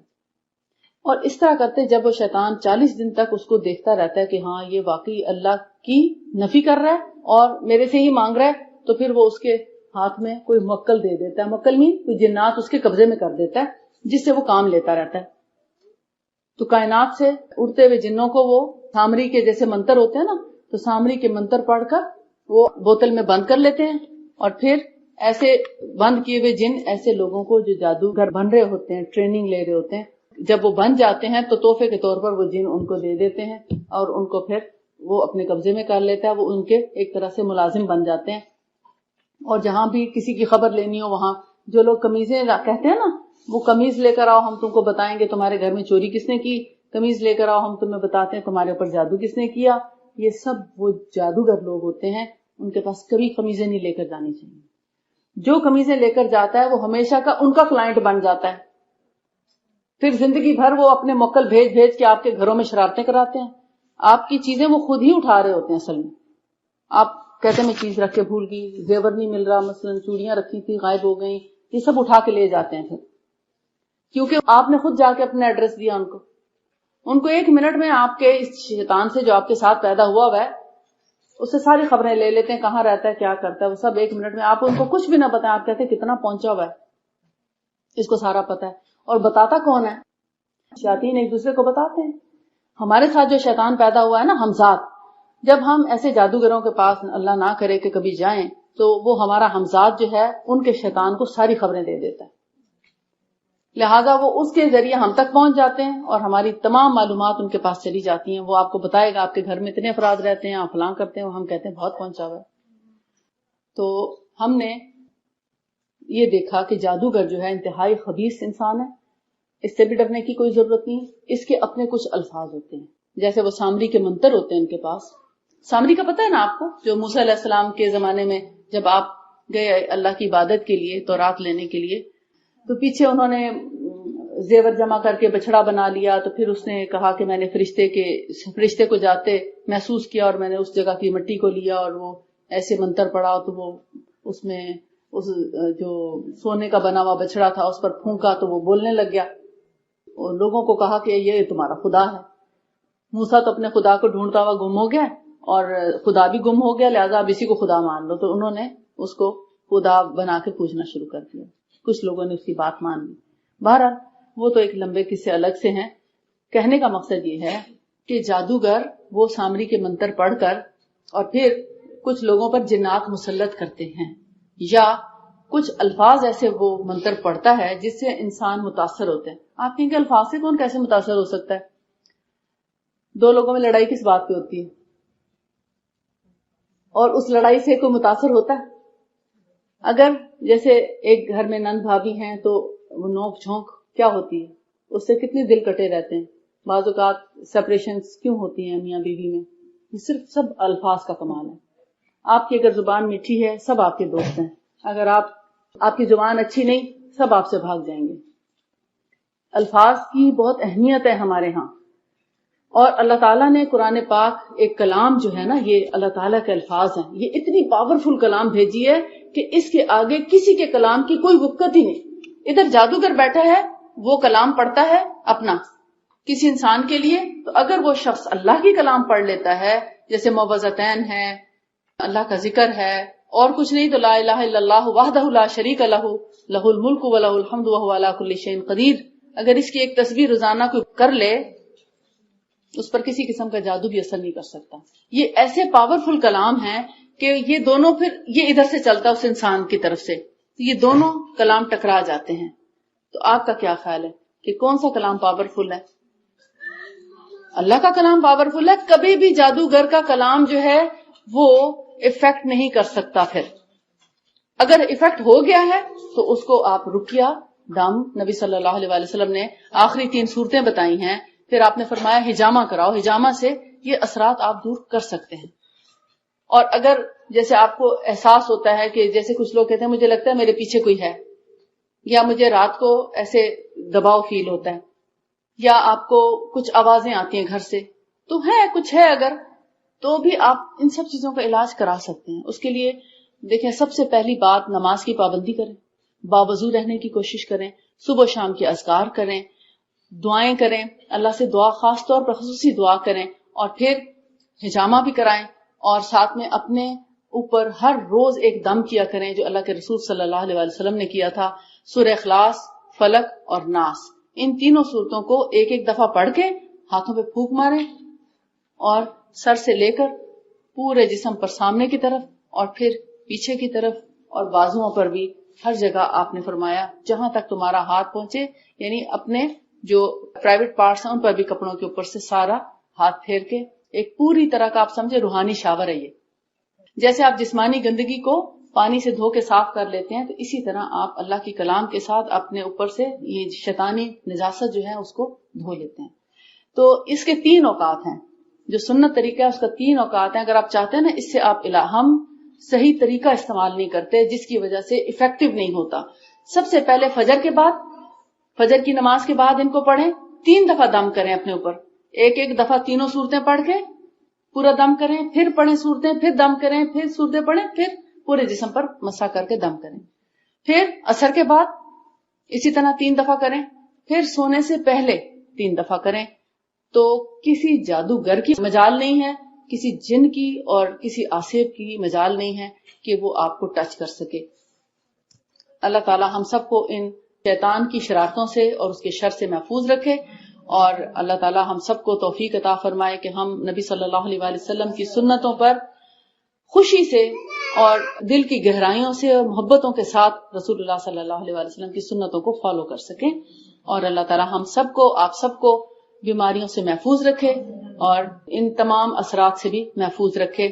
اور اس طرح کرتے جب وہ شیطان 40 دن تک اس کو دیکھتا رہتا ہے کہ ہاں یہ واقعی اللہ کی نفی کر رہا ہے اور میرے سے ہی مانگ رہا ہے, تو پھر وہ اس کے ہاتھ میں کوئی موکل دے دیتا ہے. موکل نہیں, کوئی جنات اس کے قبضے میں کر دیتا ہے جس سے وہ کام لیتا رہتا ہے. تو کائنات سے اڑتے ہوئے جنوں کو وہ سامری کے جیسے منتر ہوتے ہیں نا, تو سامری کے منتر پڑھ کر وہ بوتل میں بند کر لیتے ہیں, اور پھر ایسے بند کیے ہوئے جن ایسے لوگوں کو جو جادوگر بن رہے ہوتے ہیں, ٹریننگ لے رہے ہوتے ہیں, جب وہ بن جاتے ہیں تو تحفے کے طور پر وہ جن ان کو دے دیتے ہیں اور ان کو پھر وہ اپنے قبضے میں کر لیتا ہے. وہ ان کے ایک طرح سے ملازم بن جاتے ہیں, اور جہاں بھی کسی کی خبر لینی ہو وہاں جو لوگ قمیضیں کہتے ہیں نا, وہ قمیض لے کر آؤ ہم تم کو بتائیں گے تمہارے گھر میں چوری کس نے کی, قمیض لے کر آؤ ہم تمہیں بتاتے ہیں تمہارے اوپر جادو کس نے کیا. یہ سب وہ جادوگر لوگ ہوتے ہیں, ان کے پاس کبھی قمیضیں نہیں لے کر جانی چاہیے. جو قمیضیں لے کر جاتا ہے وہ ہمیشہ کا ان کا کلائنٹ بن جاتا ہے. پھر زندگی بھر وہ اپنے موکل بھیج بھیج کے آپ کے گھروں میں شرارتیں کراتے ہیں. آپ کی چیزیں وہ خود ہی اٹھا رہے ہوتے ہیں. اصل میں آپ کہتے میں چیز رکھ کے بھول گئی, زیور نہیں مل رہا, مثلا چوڑیاں رکھی تھی غائب ہو گئیں, یہ سب اٹھا کے لے جاتے ہیں. پھر کیونکہ آپ نے خود جا کے اپنا ایڈریس دیا ان کو 1 منٹ میں آپ کے اس شیطان سے جو آپ کے ساتھ پیدا ہوا ہے اس سے ساری خبریں لے لیتے ہیں, کہاں رہتا ہے, کیا کرتا ہے, وہ سب 1 منٹ میں. آپ ان کو کچھ بھی نہ بتائیں, آپ کہتے ہیں کتنا پہنچا ہوا ہے, اس کو سارا پتا ہے. اور بتاتا کون ہے؟ شیاطین ایک دوسرے کو بتاتے ہیں. ہمارے ساتھ جو شیطان پیدا ہوا ہے نا, ہمزاد, جب ہم ایسے جادوگروں کے پاس اللہ نہ کرے کہ کبھی جائیں, تو وہ ہمارا ہمزاد جو ہے ان کے شیطان کو ساری خبریں دے دیتا ہے. لہٰذا وہ اس کے ذریعے ہم تک پہنچ جاتے ہیں اور ہماری تمام معلومات ان کے پاس چلی جاتی ہیں. وہ آپ کو بتائے گا آپ کے گھر میں اتنے افراد رہتے ہیں, آپ فلاں کرتے ہیں, ہم کہتے ہیں بہت پہنچا ہوا ہے. تو ہم نے یہ دیکھا کہ جادوگر جو ہے انتہائی خبیث انسان ہے, اس سے بھی ڈرنے کی کوئی ضرورت نہیں. اس کے اپنے کچھ الفاظ ہوتے ہیں, جیسے وہ سامری کے منتر ہوتے ہیں ان کے پاس, سامری کا پتہ ہے نا آپ کو، جو موسیٰ علیہ السلام کے زمانے میں جب آپ گئے اللہ کی عبادت کے لیے، تورات لینے کے لیے، تو پیچھے انہوں نے زیور جمع کر کے بچڑا بنا لیا، تو پھر اس نے کہا کہ میں نے فرشتے کو جاتے محسوس کیا اور میں نے اس جگہ کی مٹی کو لیا اور وہ ایسے منتر پڑا، تو وہ اس میں اس جو سونے کا بنا ہوا بچڑا تھا اس پر پھونکا تو وہ بولنے لگ گیا، اور لوگوں کو کہا کہ یہ تمہارا خدا ہے۔ موسیٰ تو اپنے خدا کو ڈھونڈتا ہوا گم ہو گیا اور خدا بھی گم ہو گیا، لہذا اب اسی کو خدا مان لو، تو انہوں نے اس کو خدا بنا کے پوجنا شروع کر دیا۔ کچھ لوگوں نے اس کی بات مان لی۔ بہرحال وہ تو ایک لمبے قصے الگ سے ہیں۔ کہنے کا مقصد یہ ہے کہ جادوگر وہ سامری کے منتر پڑھ کر اور پھر کچھ لوگوں پر جنات مسلط کرتے ہیں، یا کچھ الفاظ ایسے وہ منتر پڑھتا ہے جس سے انسان متاثر ہوتے ہیں۔ آپ کہیں گے الفاظ سے کون کیسے متاثر ہو سکتا ہے؟ دو لوگوں میں لڑائی کس بات پہ ہوتی ہے اور اس لڑائی سے کوئی متاثر ہوتا ہے؟ اگر جیسے ایک گھر میں نند بھابھی ہیں تو وہ نوک جھونک کیا ہوتی ہے، اس سے کتنے دل کٹے رہتے ہیں، بعض اوقات سپریشنز کیوں ہوتی ہیں میاں بیوی میں؟ یہ صرف سب الفاظ کا کمال ہے۔ آپ کی اگر زبان میٹھی ہے سب آپ کے دوست ہیں، اگر آپ کی زبان اچھی نہیں سب آپ سے بھاگ جائیں گے۔ الفاظ کی بہت اہمیت ہے ہمارے ہاں، اور اللہ تعالیٰ نے قرآن پاک ایک کلام جو ہے نا، یہ اللہ تعالیٰ کے الفاظ ہیں، یہ اتنی پاورفل کلام بھیجی ہے کہ اس کے آگے کسی کے کلام کی کوئی وقت ہی نہیں۔ ادھر جادوگر بیٹھا ہے وہ کلام پڑھتا ہے اپنا کسی انسان کے لیے، تو اگر وہ شخص اللہ کی کلام پڑھ لیتا ہے، جیسے موعظتین ہے، اللہ کا ذکر ہے، اور کچھ نہیں تو لا الہ الا اللہ وحدہ لا شریک لہ لہ الملک ولہ الحمد وہو علی کل شیء قدیر، اگر اس کی ایک تصویر روزانہ کوئی کر لے، اس پر کسی قسم کا جادو بھی اثر نہیں کر سکتا۔ یہ ایسے پاورفل کلام ہیں کہ یہ دونوں پھر یہ ادھر سے چلتا اس انسان کی طرف سے، یہ دونوں کلام ٹکرا جاتے ہیں۔ تو آپ کا کیا خیال ہے کہ کون سا کلام پاورفل ہے؟ اللہ کا کلام پاورفل ہے۔ کبھی بھی جادوگر کا کلام جو ہے وہ افیکٹ نہیں کر سکتا۔ پھر اگر افیکٹ ہو گیا ہے تو اس کو آپ رقیہ دم، نبی صلی اللہ علیہ وسلم نے آخری 3 صورتیں بتائی ہیں، پھر آپ نے فرمایا ہجامہ کراؤ، ہجامہ سے یہ اثرات آپ دور کر سکتے ہیں۔ اور اگر جیسے آپ کو احساس ہوتا ہے کہ جیسے کچھ لوگ کہتے ہیں مجھے لگتا ہے میرے پیچھے کوئی ہے، یا مجھے رات کو ایسے دباؤ فیل ہوتا ہے، یا آپ کو کچھ آوازیں آتی ہیں گھر سے، تو ہے کچھ ہے اگر، تو بھی آپ ان سب چیزوں کا علاج کرا سکتے ہیں۔ اس کے لیے دیکھیں، سب سے پہلی بات نماز کی پابندی کریں، باوضو رہنے کی کوشش کریں، صبح و شام کے اذکار کریں، دعائیں کریں، اللہ سے دعا خاص طور پر خصوصی دعا کریں، اور پھر ہجامہ بھی کرائیں، اور ساتھ میں اپنے اوپر ہر روز ایک دم کیا کریں جو اللہ کے رسول صلی اللہ علیہ وسلم نے کیا تھا، سورہ اخلاص، فلق اور ناس، ان تینوں صورتوں کو ایک ایک دفعہ پڑھ کے ہاتھوں پہ پھونک ماریں، اور سر سے لے کر پورے جسم پر سامنے کی طرف اور پھر پیچھے کی طرف اور بازوؤں پر بھی، ہر جگہ آپ نے فرمایا جہاں تک تمہارا ہاتھ پہنچے، یعنی اپنے جو پرائیویٹ پارٹس ہیں ان پر بھی کپڑوں کے اوپر سے سارا ہاتھ پھیر کے، ایک پوری طرح کا آپ سمجھے روحانی شاور ہے یہ۔ جیسے آپ جسمانی گندگی کو پانی سے دھو کے صاف کر لیتے ہیں، تو اسی طرح آپ اللہ کی کلام کے ساتھ اپنے اوپر سے یہ شیطانی نجاست جو ہے اس کو دھو لیتے ہیں۔ تو اس کے 3 اوقات ہیں، جو سنت طریقہ ہے اس کا 3 اوقات ہیں۔ اگر آپ چاہتے ہیں نا اس سے آپ ہم صحیح طریقہ استعمال نہیں کرتے جس کی وجہ سے افیکٹو نہیں ہوتا۔ سب سے پہلے فجر کے بعد، فجر کی نماز کے بعد ان کو پڑھیں، 3 دفعہ دم کریں اپنے اوپر، ایک ایک دفعہ تینوں صورتیں پڑھ کے پورا دم کریں، پھر پڑھیں صورتیں، پھر دم کریں، پھر صورتیں پڑھیں، پھر پورے جسم پر مسح کر کے دم کریں۔ پھر عصر کے بعد اسی طرح 3 دفعہ کریں، پھر سونے سے پہلے 3 دفعہ کریں۔ تو کسی جادوگر کی مجال نہیں ہے، کسی جن کی اور کسی آسیب کی مجال نہیں ہے کہ وہ آپ کو ٹچ کر سکے۔ اللہ تعالی ہم سب کو ان شیطان کی شرارتوں سے اور اس کے شر سے محفوظ رکھے، اور اللہ تعالی ہم سب کو توفیق عطا فرمائے کہ ہم نبی صلی اللہ علیہ وسلم کی سنتوں پر خوشی سے اور دل کی گہرائیوں سے اور محبتوں کے ساتھ رسول اللہ صلی اللہ علیہ وسلم کی سنتوں کو فالو کر سکیں، اور اللہ تعالی ہم سب کو، آپ سب کو بیماریوں سے محفوظ رکھے اور ان تمام اثرات سے بھی محفوظ رکھے،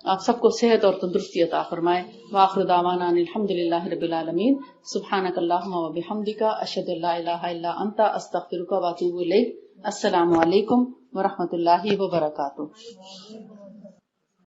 آپ سب کو صحت اور تندرستی عطا فرمائے۔ وآخر دعوانا ان الحمدللہ رب العالمین، سبحانک اللہم و بحمدک، اشہد ان لا الہ الا انت، استغفرک و اتوب الیک۔ السلام علیکم ورحمۃ اللہ وبرکاتہ۔